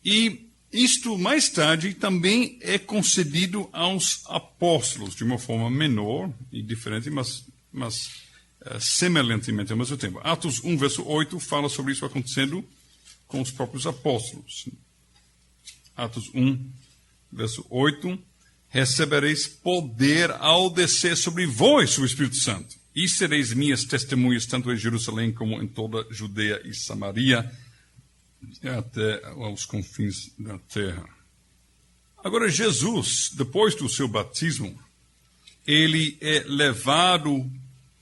[SPEAKER 1] E isto, mais tarde, também é concedido aos apóstolos, de uma forma menor e diferente, mas semelhantemente ao mesmo tempo. Atos 1, verso 8, fala sobre isso acontecendo com os próprios apóstolos. Atos 1, verso 8, recebereis poder ao descer sobre vós o Espírito Santo, e sereis minhas testemunhas tanto em Jerusalém como em toda a Judeia e Samaria, até aos confins da terra. Agora, Jesus, depois do seu batismo, ele é levado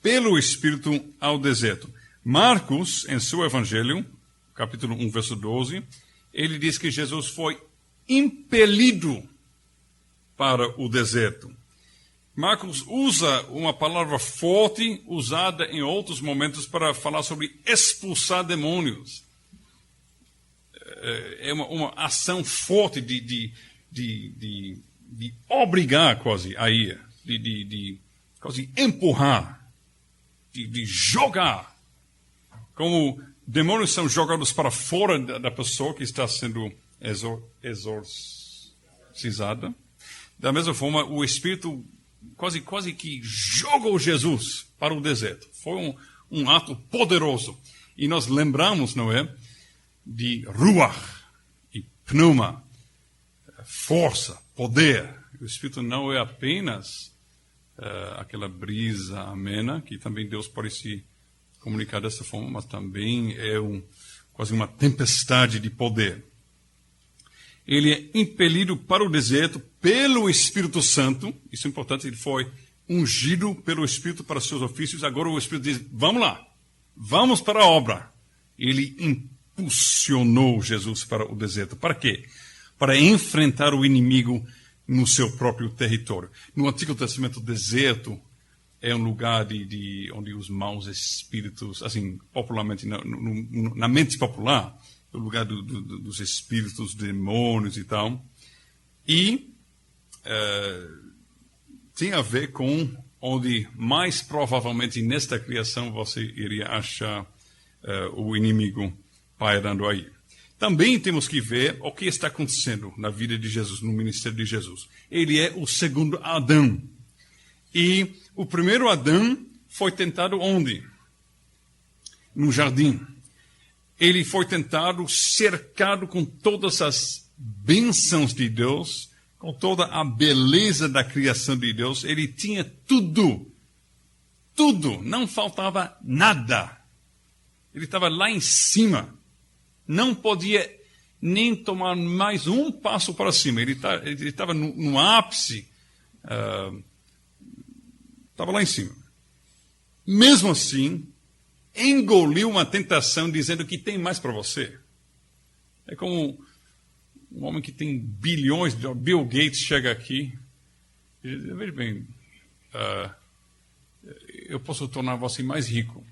[SPEAKER 1] pelo Espírito ao deserto. Marcos, em seu Evangelho, capítulo 1, verso 12, ele diz que Jesus foi impelido para o deserto. Marcos usa uma palavra forte, usada em outros momentos para falar sobre expulsar demônios. É uma ação forte de obrigar quase a ir, de quase empurrar, de jogar. Como demônios são jogados para fora da pessoa que está sendo exorcizada. Da mesma forma, o Espírito quase que jogou Jesus para o deserto. Foi um ato poderoso. E nós lembramos, não é, de ruach e pneuma, força, poder. O Espírito não é apenas aquela brisa amena, que também Deus pode se comunicar dessa forma, mas também é quase uma tempestade de poder. Ele é impelido para o deserto pelo Espírito Santo. Isso é importante, ele foi ungido pelo Espírito para seus ofícios. Agora o Espírito diz, vamos lá, vamos para a obra. Ele impulsionou Jesus para o deserto. Para quê? Para enfrentar o inimigo no seu próprio território. No Antigo Testamento, o deserto é um lugar onde os maus espíritos, assim, popularmente, na mente popular, é o lugar dos espíritos, demônios e tal. E tem a ver com onde mais provavelmente nesta criação você iria achar o inimigo pairando aí. Também temos que ver o que está acontecendo na vida de Jesus, no ministério de Jesus. Ele é o segundo Adão. E o primeiro Adão foi tentado onde? No jardim. Ele foi tentado cercado com todas as bênçãos de Deus, com toda a beleza da criação de Deus. Ele tinha tudo. Tudo. Não faltava nada. Ele estava lá em cima. Não podia nem tomar mais um passo para cima. Ele estava no ápice. Estava lá em cima. Mesmo assim, engoliu uma tentação dizendo que tem mais para você. É como um homem que tem bilhões, Bill Gates chega aqui e diz, veja bem, eu posso tornar você mais rico.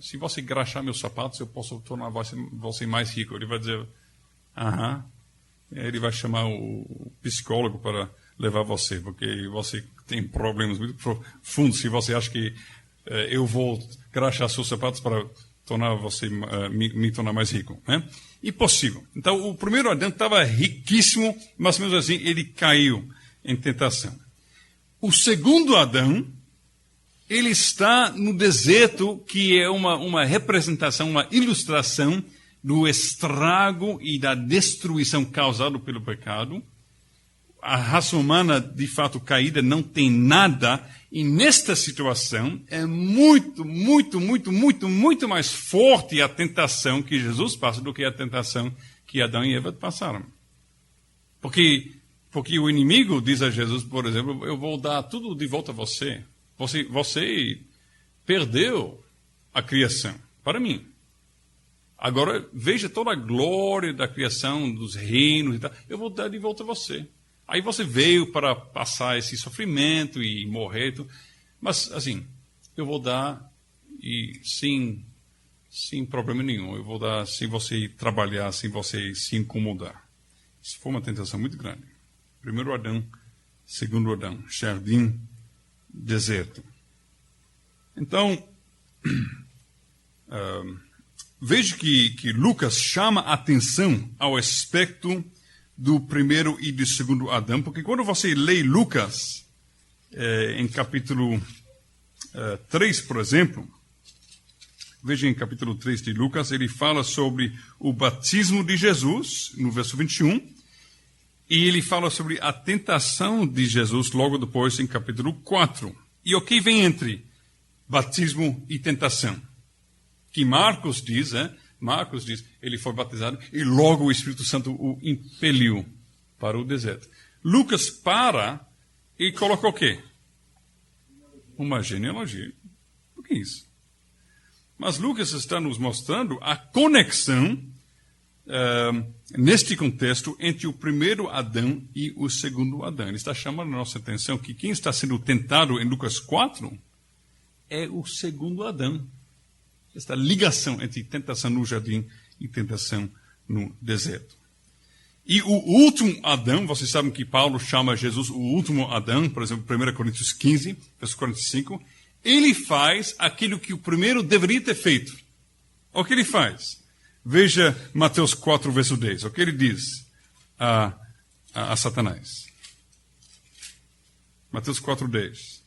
[SPEAKER 1] Se você engraxar meus sapatos, eu posso tornar você mais rico. Ele vai dizer, aham. Ele vai chamar o psicólogo para levar você, porque você tem problemas muito profundos. Se você acha que eu vou engraxar seus sapatos para tornar você me tornar mais rico, né? Impossível. Então, o primeiro Adão estava riquíssimo, mas mesmo assim ele caiu em tentação. O segundo Adão, ele está no deserto, que é uma representação, uma ilustração do estrago e da destruição causado pelo pecado. A raça humana, de fato, caída, não tem nada. E nesta situação, é muito, muito, muito, muito, muito mais forte a tentação que Jesus passa do que a tentação que Adão e Eva passaram. Porque o inimigo diz a Jesus, por exemplo, eu vou dar tudo de volta a você. Você perdeu a criação para mim. Agora, veja toda a glória da criação, dos reinos e tal. Eu vou dar de volta a você. Aí você veio para passar esse sofrimento e morrer. Mas, assim, eu vou dar e sem problema nenhum. Eu vou dar sem você trabalhar, sem você se incomodar. Isso foi uma tentação muito grande. Primeiro Adão, segundo Adão, jardim, deserto. Então, veja que Lucas chama a atenção ao aspecto do primeiro e do segundo Adão, porque quando você lê Lucas, em capítulo 3, por exemplo, veja em capítulo 3 de Lucas, ele fala sobre o batismo de Jesus, no verso 21, e ele fala sobre a tentação de Jesus logo depois em capítulo 4. E o que vem entre batismo e tentação? Que Marcos diz, ele foi batizado e logo o Espírito Santo o impeliu para o deserto. Lucas para e coloca o quê? Uma genealogia. O que é isso? Mas Lucas está nos mostrando a conexão neste contexto entre o primeiro Adão e o segundo Adão. Ele está chamando a nossa atenção que quem está sendo tentado em Lucas 4 é o segundo Adão. Esta ligação entre tentação no jardim e tentação no deserto. E o último Adão, vocês sabem que Paulo chama Jesus o último Adão, por exemplo, 1 Coríntios 15, verso 45, ele faz aquilo que o primeiro deveria ter feito. O que ele faz? Veja Mateus 4, verso 10. O que ele diz a Satanás? Mateus 4, 10.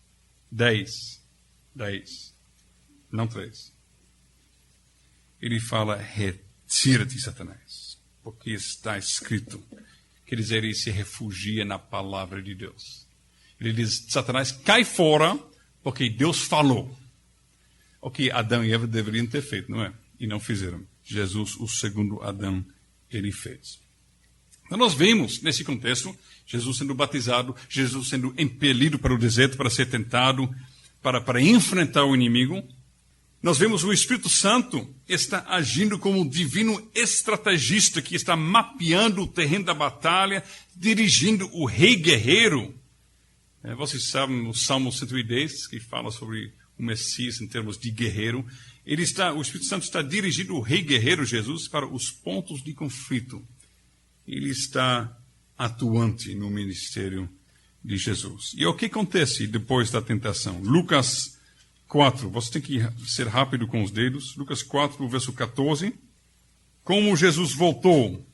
[SPEAKER 1] 10. Não 3. Ele fala, retira-te, Satanás, porque está escrito. Quer dizer, ele se refugia na palavra de Deus. Ele diz, Satanás, cai fora, porque Deus falou. O que Adão e Eva deveriam ter feito, não é? E não fizeram. Jesus, o segundo Adão, ele fez. Então nós vemos, nesse contexto, Jesus sendo batizado, Jesus sendo impelido para o deserto para ser tentado, para enfrentar o inimigo. nós vemos o Espírito Santo está agindo como um divino estrategista que está mapeando o terreno da batalha, dirigindo o rei guerreiro. Vocês sabem o Salmo 110, que fala sobre o Messias em termos de guerreiro. O Espírito Santo está dirigindo o rei guerreiro Jesus para os pontos de conflito. Ele está atuante no ministério de Jesus. E o que acontece depois da tentação? Lucas 4, você tem que ser rápido com os dedos. Lucas 4, verso 14. Como Jesus voltou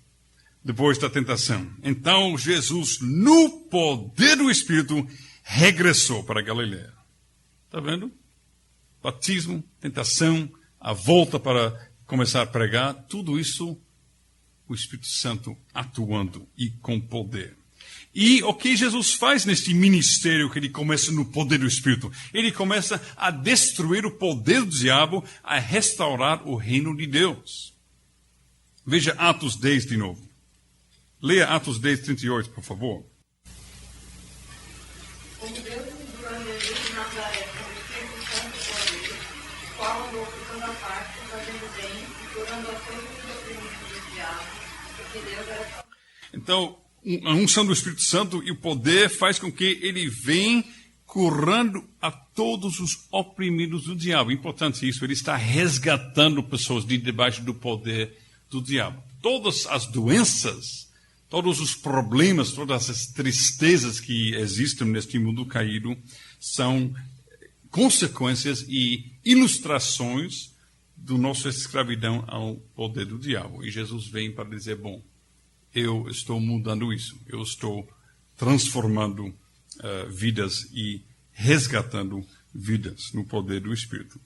[SPEAKER 1] depois da tentação. Então Jesus, no poder do Espírito, regressou para Galileia. Está vendo? Batismo, tentação, a volta para começar a pregar, tudo isso, o Espírito Santo atuando e com poder. E o que Jesus faz neste ministério que ele começa no poder do Espírito? Ele começa a destruir o poder do diabo, a restaurar o reino de Deus. Veja Atos 10 de novo. Leia Atos 10, 38, por favor.
[SPEAKER 4] Como Deus enviou a Jesus de Nazaré com o Espírito Santo e poder, o qual andou por toda parte, fazendo bem e curando a todos os oprimidos do diabo, porque Deus era só.
[SPEAKER 1] Então, a unção do Espírito Santo e o poder faz com que ele venha curando a todos os oprimidos do diabo. Importante isso, ele está resgatando pessoas de debaixo do poder do diabo. Todas as doenças, todos os problemas, todas as tristezas que existem neste mundo caído são consequências e ilustrações do nossa escravidão ao poder do diabo. E Jesus vem para dizer, bom, eu estou mudando isso. Eu estou transformando vidas e resgatando vidas no poder do Espírito.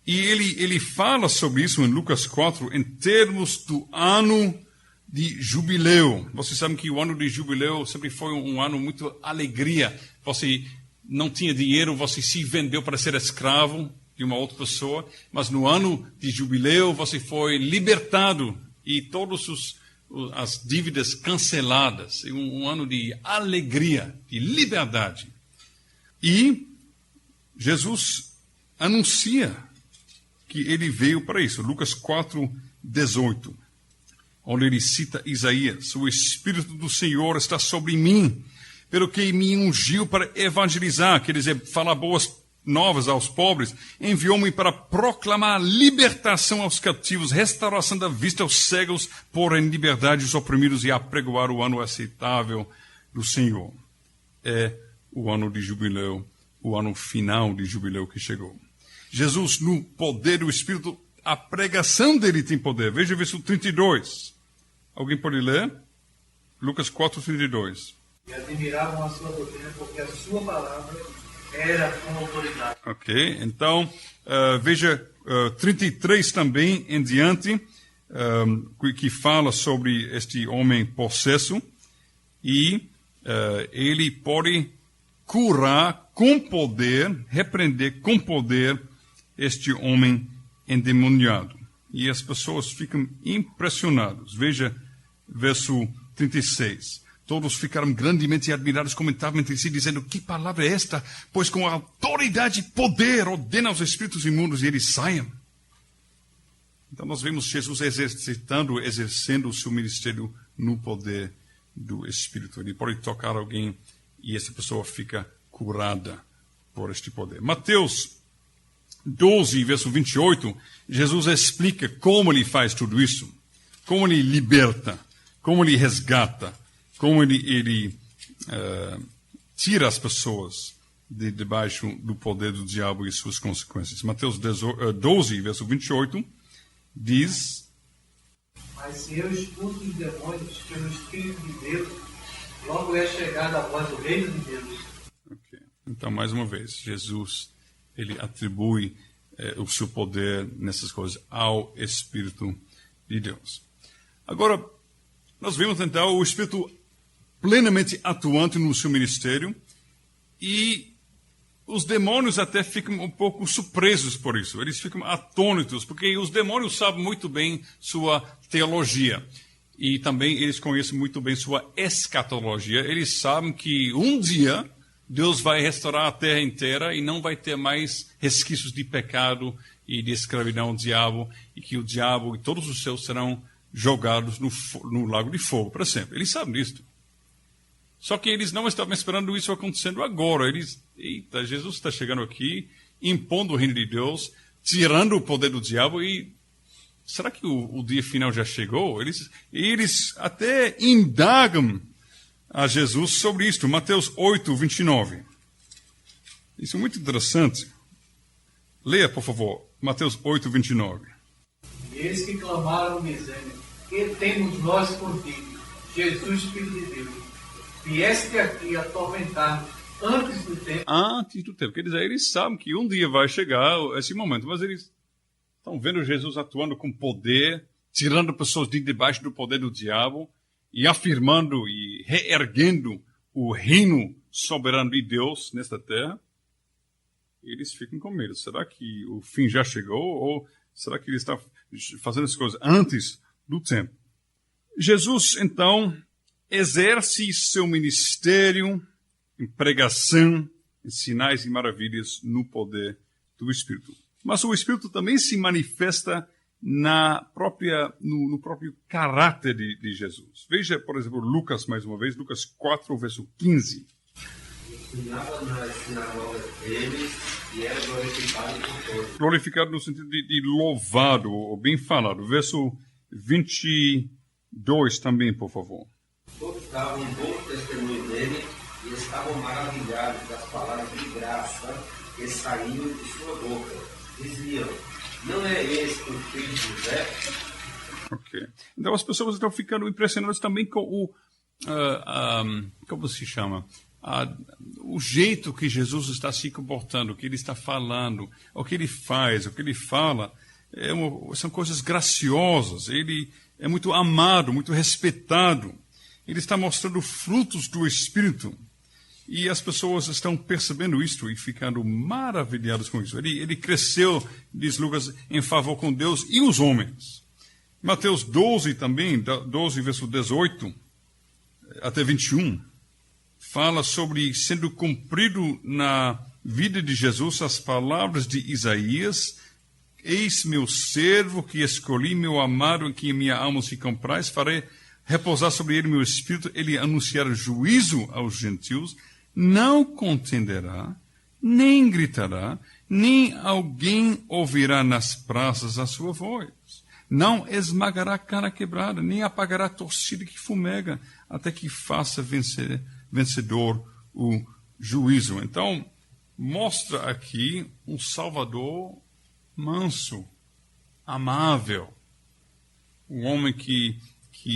[SPEAKER 1] E ele fala sobre isso em Lucas 4 em termos do ano de jubileu. Vocês sabem que o ano de jubileu sempre foi um ano muito alegria. Você não tinha dinheiro, você se vendeu para ser escravo de uma outra pessoa, mas no ano de jubileu você foi libertado e todas as dívidas canceladas. Um ano de alegria, de liberdade. E Jesus anuncia que ele veio para isso. Lucas 4, 18. Onde ele cita Isaías: o Espírito do Senhor está sobre mim, pelo que me ungiu para evangelizar, quer dizer, falar boas novas aos pobres, enviou-me para proclamar libertação aos cativos, restauração da vista aos cegos, pôr em liberdade os oprimidos e apregoar o ano aceitável do Senhor. É o ano de jubileu, o ano final de jubileu que chegou. Jesus, no poder do Espírito, a pregação dele tem poder. Veja o verso 32. Alguém pode ler? Lucas 4, 32.
[SPEAKER 3] E admiravam a sua doutrina, porque a sua palavra era com autoridade.
[SPEAKER 1] Ok, então, veja 33 também em diante, que fala sobre este homem possesso. E ele pode curar com poder, repreender com poder este homem endemoniado. E as pessoas ficam impressionadas. Veja verso 36. Todos ficaram grandemente admirados, comentavam entre si, dizendo: que palavra é esta? Pois com autoridade e poder ordena aos espíritos imundos e eles saiam. Então nós vemos Jesus exercendo o seu ministério no poder do Espírito. Ele pode tocar alguém e essa pessoa fica curada por este poder. Mateus 12, verso 28, Jesus explica como ele faz tudo isso. Como ele liberta, como ele resgata, como ele tira as pessoas de debaixo do poder do diabo e suas consequências. Mateus 12, verso 28, diz:
[SPEAKER 3] Mas se eu expulso os demônios pelo Espírito de Deus, logo é chegada a vós o reino de Deus.
[SPEAKER 1] Okay. Então, mais uma vez, Jesus, ele atribui o seu poder nessas coisas ao Espírito de Deus. Agora, nós vemos então o Espírito plenamente atuante no seu ministério e os demônios até ficam um pouco surpresos por isso. Eles ficam atônitos, porque os demônios sabem muito bem sua teologia. E também eles conhecem muito bem sua escatologia. Eles sabem que um dia Deus vai restaurar a terra inteira e não vai ter mais resquícios de pecado e de escravidão ao diabo, e que o diabo e todos os seus serão jogados no lago de fogo para sempre. Eles sabem disso. Só que eles não estavam esperando isso acontecendo agora. Eita, Jesus está chegando aqui, impondo o reino de Deus, tirando o poder do diabo, e será que o dia final já chegou? Eles até indagam a Jesus sobre isto. Mateus 8, 29. Isso é muito interessante. Leia, por favor, Mateus 8, 29.
[SPEAKER 3] E eles que clamaram dizendo: que temos nós contigo, Jesus, Filho de Deus? Vieste aqui atormentar-nos antes do tempo.
[SPEAKER 1] Antes do tempo. Quer dizer, eles sabem que um dia vai chegar esse momento, mas eles estão vendo Jesus atuando com poder, tirando pessoas de debaixo do poder do diabo e afirmando e reerguendo o reino soberano de Deus nesta terra. Eles ficam com medo. Será que o fim já chegou? Ou será que ele está fazendo as coisas antes do tempo? Jesus, então, exerce seu ministério em pregação, em sinais e maravilhas no poder do Espírito. Mas o Espírito também se manifesta no próprio caráter de Jesus. Veja, por exemplo, Lucas, mais uma vez, Lucas 4, verso 15.
[SPEAKER 2] Ensinava nas sinagogas deles e era glorificado por todos.
[SPEAKER 1] Glorificado no sentido de louvado, ou bem falado. Verso 22 também, por favor.
[SPEAKER 2] Todos davam um bom testemunho dele e estavam maravilhados das palavras de graça que saíam de sua boca. Diziam: não é este o filho de José?
[SPEAKER 1] Ok. Então as pessoas estão ficando impressionadas também com o... como se chama? O jeito que Jesus está se comportando, o que ele está falando, o que ele faz, o que ele fala, são coisas graciosas. Ele é muito amado, muito respeitado. Ele está mostrando frutos do Espírito. E as pessoas estão percebendo isto e ficando maravilhadas com isso. Ele cresceu, diz Lucas, em favor com Deus e os homens. Mateus 12 também, 12 verso 18 até 21, fala sobre sendo cumprido na vida de Jesus as palavras de Isaías: eis meu servo que escolhi, meu amado, em quem minha alma se compraz, farei repousar sobre ele meu espírito, ele anunciará juízo aos gentios, não contenderá, nem gritará, nem alguém ouvirá nas praças a sua voz. Não esmagará cara quebrada, nem apagará torcida que fumega, até que faça vencedor o juízo. Então, mostra aqui um Salvador manso, amável, um homem que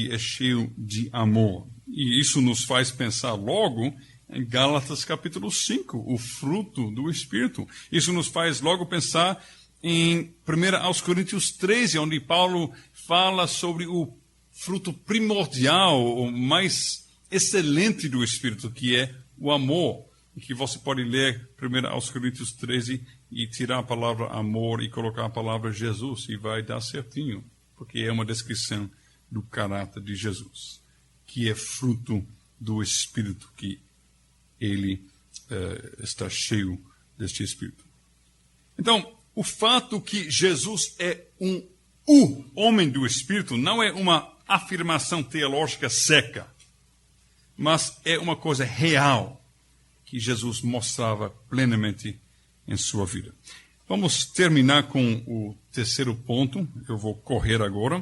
[SPEAKER 1] é cheio de amor. E isso nos faz pensar logo em Gálatas capítulo 5, o fruto do Espírito. Isso nos faz logo pensar em 1 Coríntios 13, onde Paulo fala sobre o fruto primordial, o mais excelente do Espírito, que é o amor. E que você pode ler 1 Coríntios 13 e tirar a palavra amor e colocar a palavra Jesus, e vai dar certinho, porque é uma descrição do caráter de Jesus, que é fruto do Espírito, que ele está cheio deste Espírito. Então, o fato que Jesus é o homem do Espírito não é uma afirmação teológica seca, mas é uma coisa real que Jesus mostrava plenamente em sua vida. Vamos terminar com o terceiro ponto, eu vou correr agora,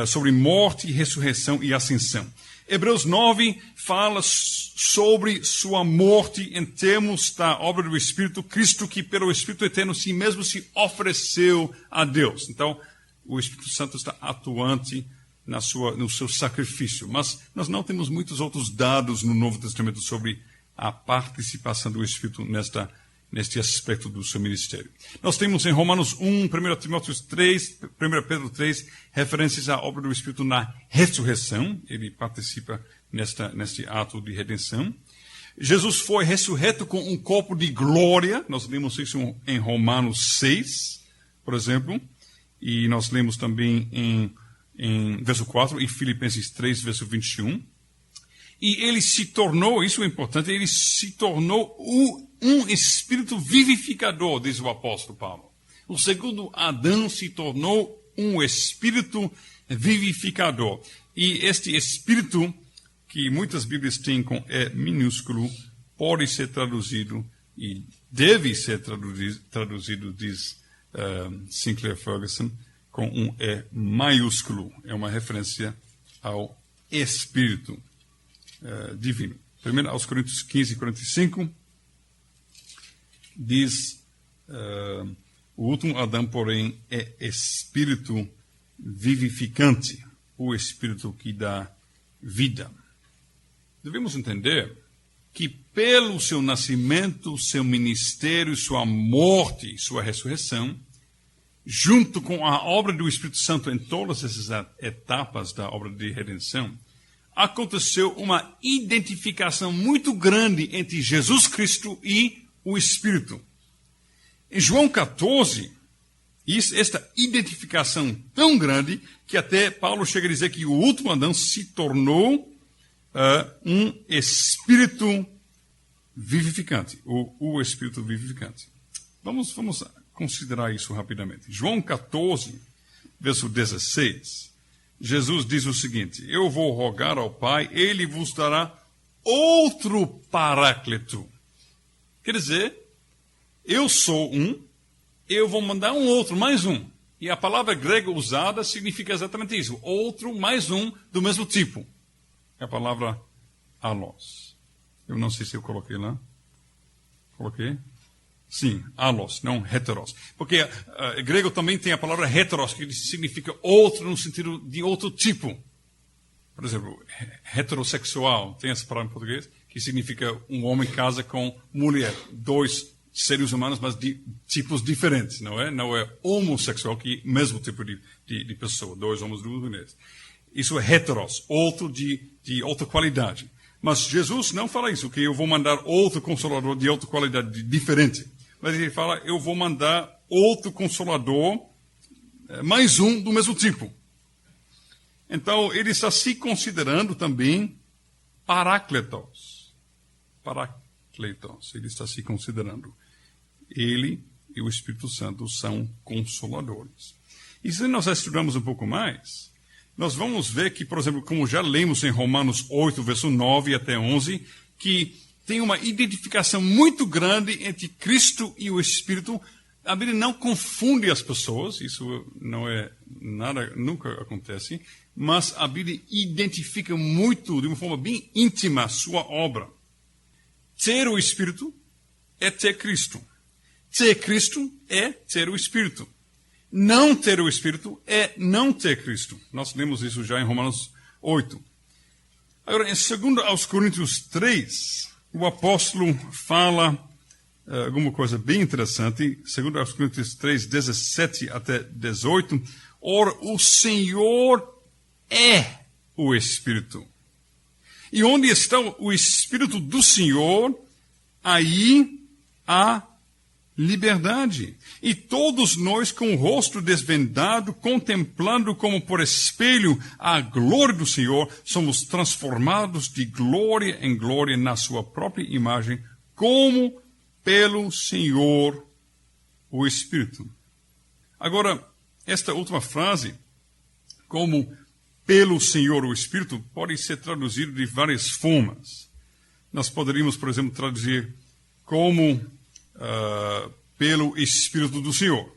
[SPEAKER 1] sobre morte, ressurreição e ascensão. Hebreus 9 fala sobre sua morte em termos da obra do Espírito, Cristo que pelo Espírito Eterno si mesmo se ofereceu a Deus. Então, o Espírito Santo está atuante no seu sacrifício. Mas nós não temos muitos outros dados no Novo Testamento sobre a participação do Espírito neste aspecto do seu ministério. Nós temos em Romanos 1, 1 Timóteo 3, 1 Pedro 3, referências à obra do Espírito na ressurreição. Ele participa neste ato de redenção. Jesus foi ressurreto com um corpo de glória. Nós lemos isso em Romanos 6, por exemplo. E nós lemos também em verso 4, em Filipenses 3, verso 21. E ele se tornou, isso é importante, ele se tornou um espírito vivificador, diz o apóstolo Paulo. O segundo Adão se tornou um espírito vivificador. E este espírito, que muitas Bíblias têm com E minúsculo, pode ser traduzido e deve ser traduzido, diz Sinclair Ferguson, com um E maiúsculo. É uma referência ao Espírito divino. 1 aos Coríntios 15, 45, diz, o último Adão, porém, é espírito vivificante, o espírito que dá vida. Devemos entender que pelo seu nascimento, seu ministério, sua morte, sua ressurreição, junto com a obra do Espírito Santo em todas essas etapas da obra de redenção, aconteceu uma identificação muito grande entre Jesus Cristo e o Espírito. Em João 14, esta identificação tão grande que até Paulo chega a dizer que o último Adão se tornou um espírito vivificante, o espírito vivificante. Vamos considerar isso rapidamente. João 14, verso 16, Jesus diz o seguinte: eu vou rogar ao Pai, ele vos dará outro Paráclito. Quer dizer, eu sou um, eu vou mandar um outro, mais um. E a palavra grega usada significa exatamente isso, outro mais um do mesmo tipo. É a palavra allos. Eu não sei se eu coloquei lá. Coloquei? Sim, allos, não heteros. Porque grego também tem a palavra heteros, que significa outro no sentido de outro tipo. Por exemplo, heterossexual, tem essa palavra em português, que significa um homem casa com mulher. Dois seres humanos, mas de tipos diferentes, não é? Não é homossexual, que é o mesmo tipo de pessoa. Dois homens, duas mulheres. Isso é heteros, outro de outra qualidade. Mas Jesus não fala isso, que eu vou mandar outro consolador de outra qualidade diferente. Mas ele fala, eu vou mandar outro consolador, mais um do mesmo tipo. Então, ele está se considerando também Parácletos. Parácletos, ele está se considerando. Ele e o Espírito Santo são consoladores. E se nós estudamos um pouco mais, nós vamos ver que, por exemplo, como já lemos em Romanos 8, verso 9 até 11, que tem uma identificação muito grande entre Cristo e o Espírito. A Bíblia não confunde as pessoas, isso não é nada, nunca acontece, mas a Bíblia identifica muito, de uma forma bem íntima, a sua obra. Ter o Espírito é ter Cristo. Ter Cristo é ter o Espírito. Não ter o Espírito é não ter Cristo. Nós lemos isso já em Romanos 8. Agora, em 2 aos Coríntios 3, o apóstolo fala alguma coisa bem interessante. 2 aos Coríntios 3, 17 até 18. Ora, o Senhor é o Espírito. E onde está o Espírito do Senhor, aí há liberdade. E todos nós, com o rosto desvendado, contemplando como por espelho a glória do Senhor, somos transformados de glória em glória na sua própria imagem, como pelo Senhor, o Espírito. Agora, esta última frase, como pelo Senhor, o Espírito, pode ser traduzido de várias formas. Nós poderíamos, por exemplo, traduzir como pelo Espírito do Senhor.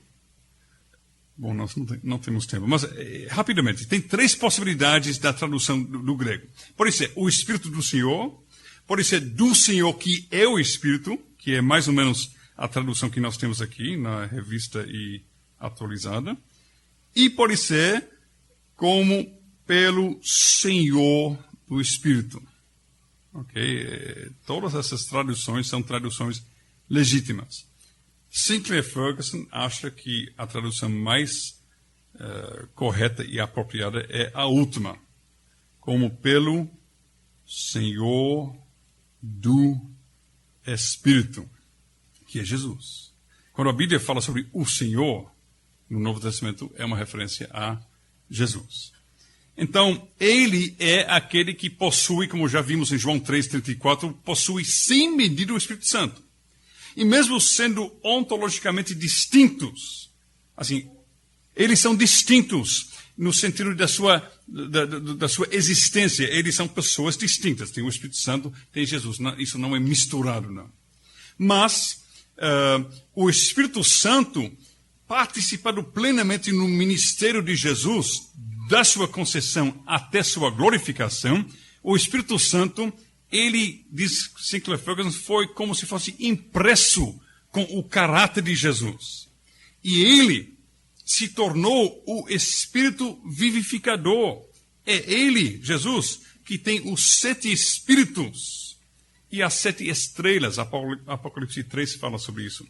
[SPEAKER 1] Bom, nós não temos tempo, mas rapidamente, tem três possibilidades da tradução do grego. Pode ser o Espírito do Senhor, pode ser do Senhor que é o Espírito, que é mais ou menos a tradução que nós temos aqui na revista e atualizada, e pode ser como pelo Senhor do Espírito. Ok? Todas essas traduções são traduções legítimas. Sinclair Ferguson acha que a tradução mais correta e apropriada é a última, como pelo Senhor do Espírito, que é Jesus. Quando a Bíblia fala sobre o Senhor, no Novo Testamento, é uma referência a Jesus. Então, ele é aquele que possui, como já vimos em João 3,34, possui sem medida o Espírito Santo. E mesmo sendo ontologicamente distintos, Assim, eles são distintos no sentido da sua existência. Eles são pessoas distintas. Tem o Espírito Santo, tem Jesus. Não, isso não é misturado, não. Mas o Espírito Santo, participando plenamente no ministério de Jesus, da sua concessão até sua glorificação, o Espírito Santo, ele, diz Sinclair Ferguson, foi como se fosse impresso com o caráter de Jesus. E ele se tornou o Espírito vivificador. É ele, Jesus, que tem os 7 Espíritos e as 7 estrelas. Apocalipse 3 fala sobre isso.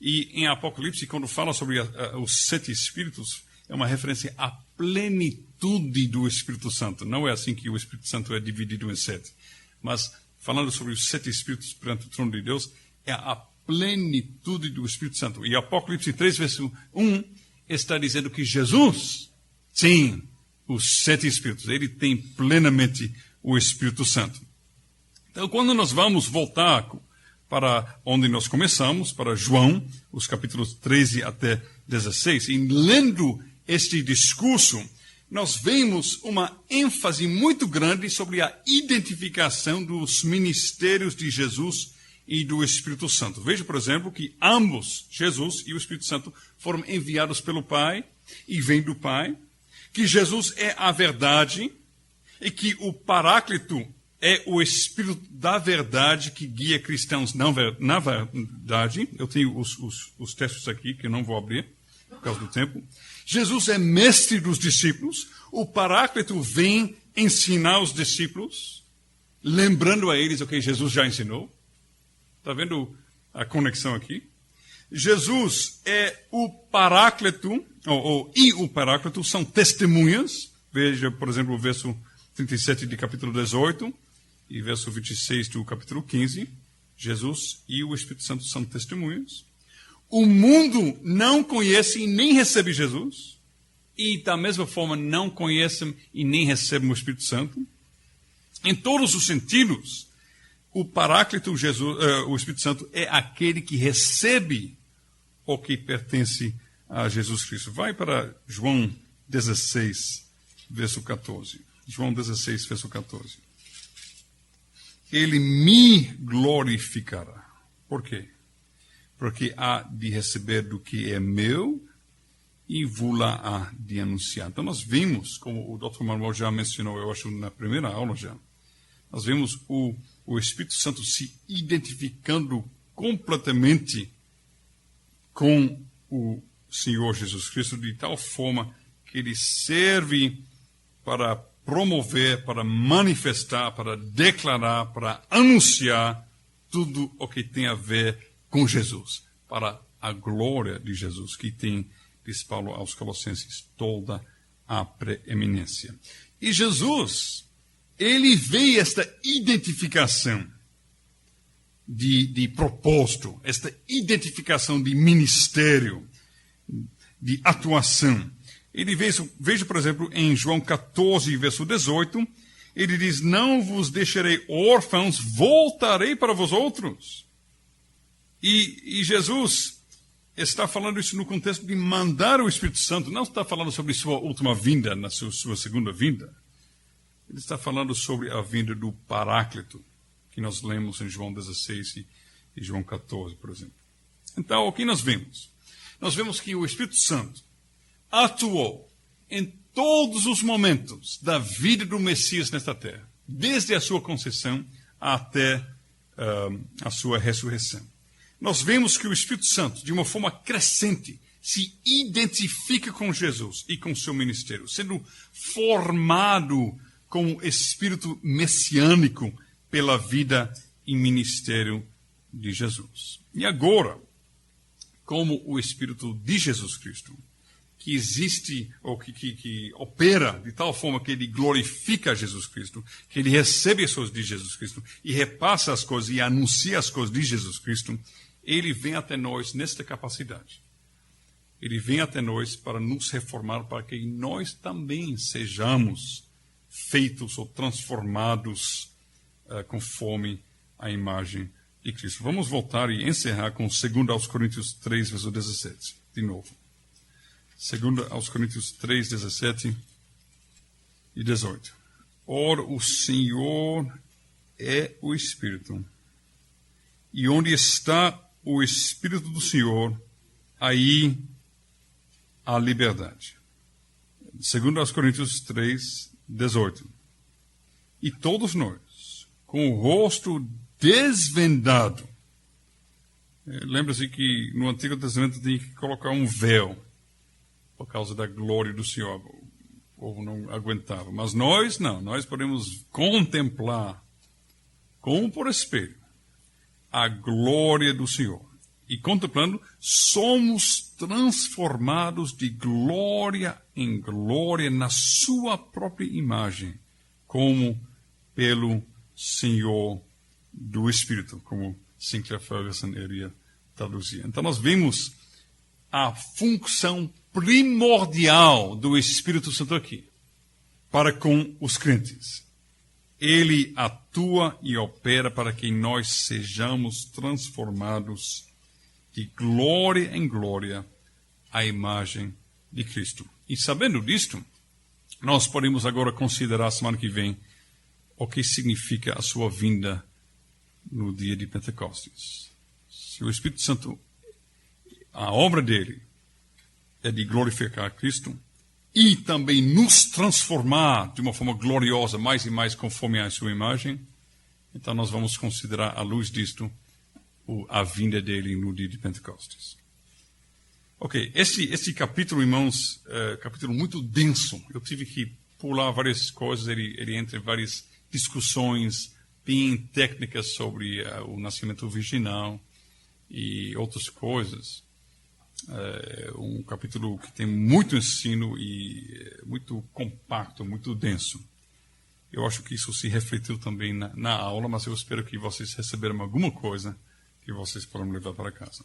[SPEAKER 1] E em Apocalipse, quando fala sobre os 7 Espíritos, é uma referência à plenitude do Espírito Santo. Não é assim que o Espírito Santo é dividido em 7. Mas, falando sobre os 7 Espíritos perante o trono de Deus, é a plenitude do Espírito Santo. E Apocalipse 3, verso 1, está dizendo que Jesus tem os 7 Espíritos. Ele tem plenamente o Espírito Santo. Então, quando nós vamos voltar para onde nós começamos, para João, os capítulos 13 até 16, e lendo este discurso, nós vemos uma ênfase muito grande sobre a identificação dos ministérios de Jesus e do Espírito Santo. Veja, por exemplo, que ambos, Jesus e o Espírito Santo, foram enviados pelo Pai e vêm do Pai, que Jesus é a verdade e que o Paráclito é o Espírito da verdade que guia cristãos na verdade. Eu tenho os textos aqui que eu não vou abrir por causa do tempo. Jesus é mestre dos discípulos. O Paráclito vem ensinar os discípulos, lembrando a eles o que Jesus já ensinou. Está vendo a conexão aqui? Jesus é o Paráclito, e o Paráclito são testemunhas. Veja, por exemplo, o verso 37 de capítulo 18 e verso 26 do capítulo 15. Jesus e o Espírito Santo são testemunhas. O mundo não conhece e nem recebe Jesus. E, da mesma forma, não conhecem e nem recebem o Espírito Santo. Em todos os sentidos, o Paráclito, o Espírito Santo, é aquele que recebe o que pertence a Jesus Cristo. Vai para João 16, verso 14. João 16, verso 14. Ele me glorificará. Por quê? Porque há de receber do que é meu e vou-la há de anunciar. Então nós vimos, como o Dr. Manuel já mencionou, eu acho, na primeira aula já, nós vimos o Espírito Santo se identificando completamente com o Senhor Jesus Cristo, de tal forma que ele serve para promover, para manifestar, para declarar, para anunciar tudo o que tem a ver com Jesus, para a glória de Jesus, que tem, diz Paulo aos Colossenses, toda a preeminência. E Jesus, ele vê esta identificação de propósito, esta identificação de ministério, de atuação. Ele veja, por exemplo, em João 14, verso 18, ele diz, não vos deixarei órfãos, voltarei para vós outros. E Jesus está falando isso no contexto de mandar o Espírito Santo, não está falando sobre sua última vinda, na sua segunda vinda. Ele está falando sobre a vinda do Paráclito, que nós lemos em João 16 e João 14, por exemplo. Então, o que nós vemos? Nós vemos que o Espírito Santo atuou em todos os momentos da vida do Messias nesta terra, desde a sua conceição até a sua ressurreição. Nós vemos que o Espírito Santo, de uma forma crescente, se identifica com Jesus e com seu ministério, sendo formado como espírito messiânico pela vida e ministério de Jesus. E agora, como o Espírito de Jesus Cristo, que existe, ou que opera de tal forma que ele glorifica Jesus Cristo, que ele recebe as coisas de Jesus Cristo e repassa as coisas e anuncia as coisas de Jesus Cristo, ele vem até nós nesta capacidade. Ele vem até nós para nos reformar, para que nós também sejamos feitos ou transformados conforme a imagem de Cristo. Vamos voltar e encerrar com 2 aos Coríntios 3, verso 17, de novo. 2 aos Coríntios 3, 17 e 18. Ora, o Senhor é o Espírito. E onde está o Espírito do Senhor, aí há liberdade. 2 aos Coríntios 3, 18. E todos nós, com o rosto desvendado. Lembra-se que no Antigo Testamento tinha que colocar um véu por causa da glória do Senhor. O povo não aguentava. Mas nós não. Nós podemos contemplar, como por espelho, a glória do Senhor. E contemplando, somos transformados de glória em glória na sua própria imagem, como pelo Senhor do Espírito, como Sinclair Ferguson iria traduzir. Então nós vemos a função primordial do Espírito Santo aqui, para com os crentes. Ele atua e opera para que nós sejamos transformados de glória em glória à imagem de Cristo. E sabendo disto, nós podemos agora considerar semana que vem o que significa a sua vinda no dia de Pentecostes. Se o Espírito Santo, a obra dele é de glorificar Cristo e também nos transformar de uma forma gloriosa, mais e mais conforme a sua imagem, então nós vamos considerar, à luz disto, a vinda dele no dia de Pentecostes. Ok, esse capítulo, irmãos, é capítulo muito denso. Eu tive que pular várias coisas, ele entra em várias discussões bem técnicas sobre o nascimento virginal e outras coisas. Um capítulo que tem muito ensino e muito compacto, muito denso. Eu acho que isso se refletiu também na aula, mas eu espero que vocês receberam alguma coisa que vocês possam levar para casa.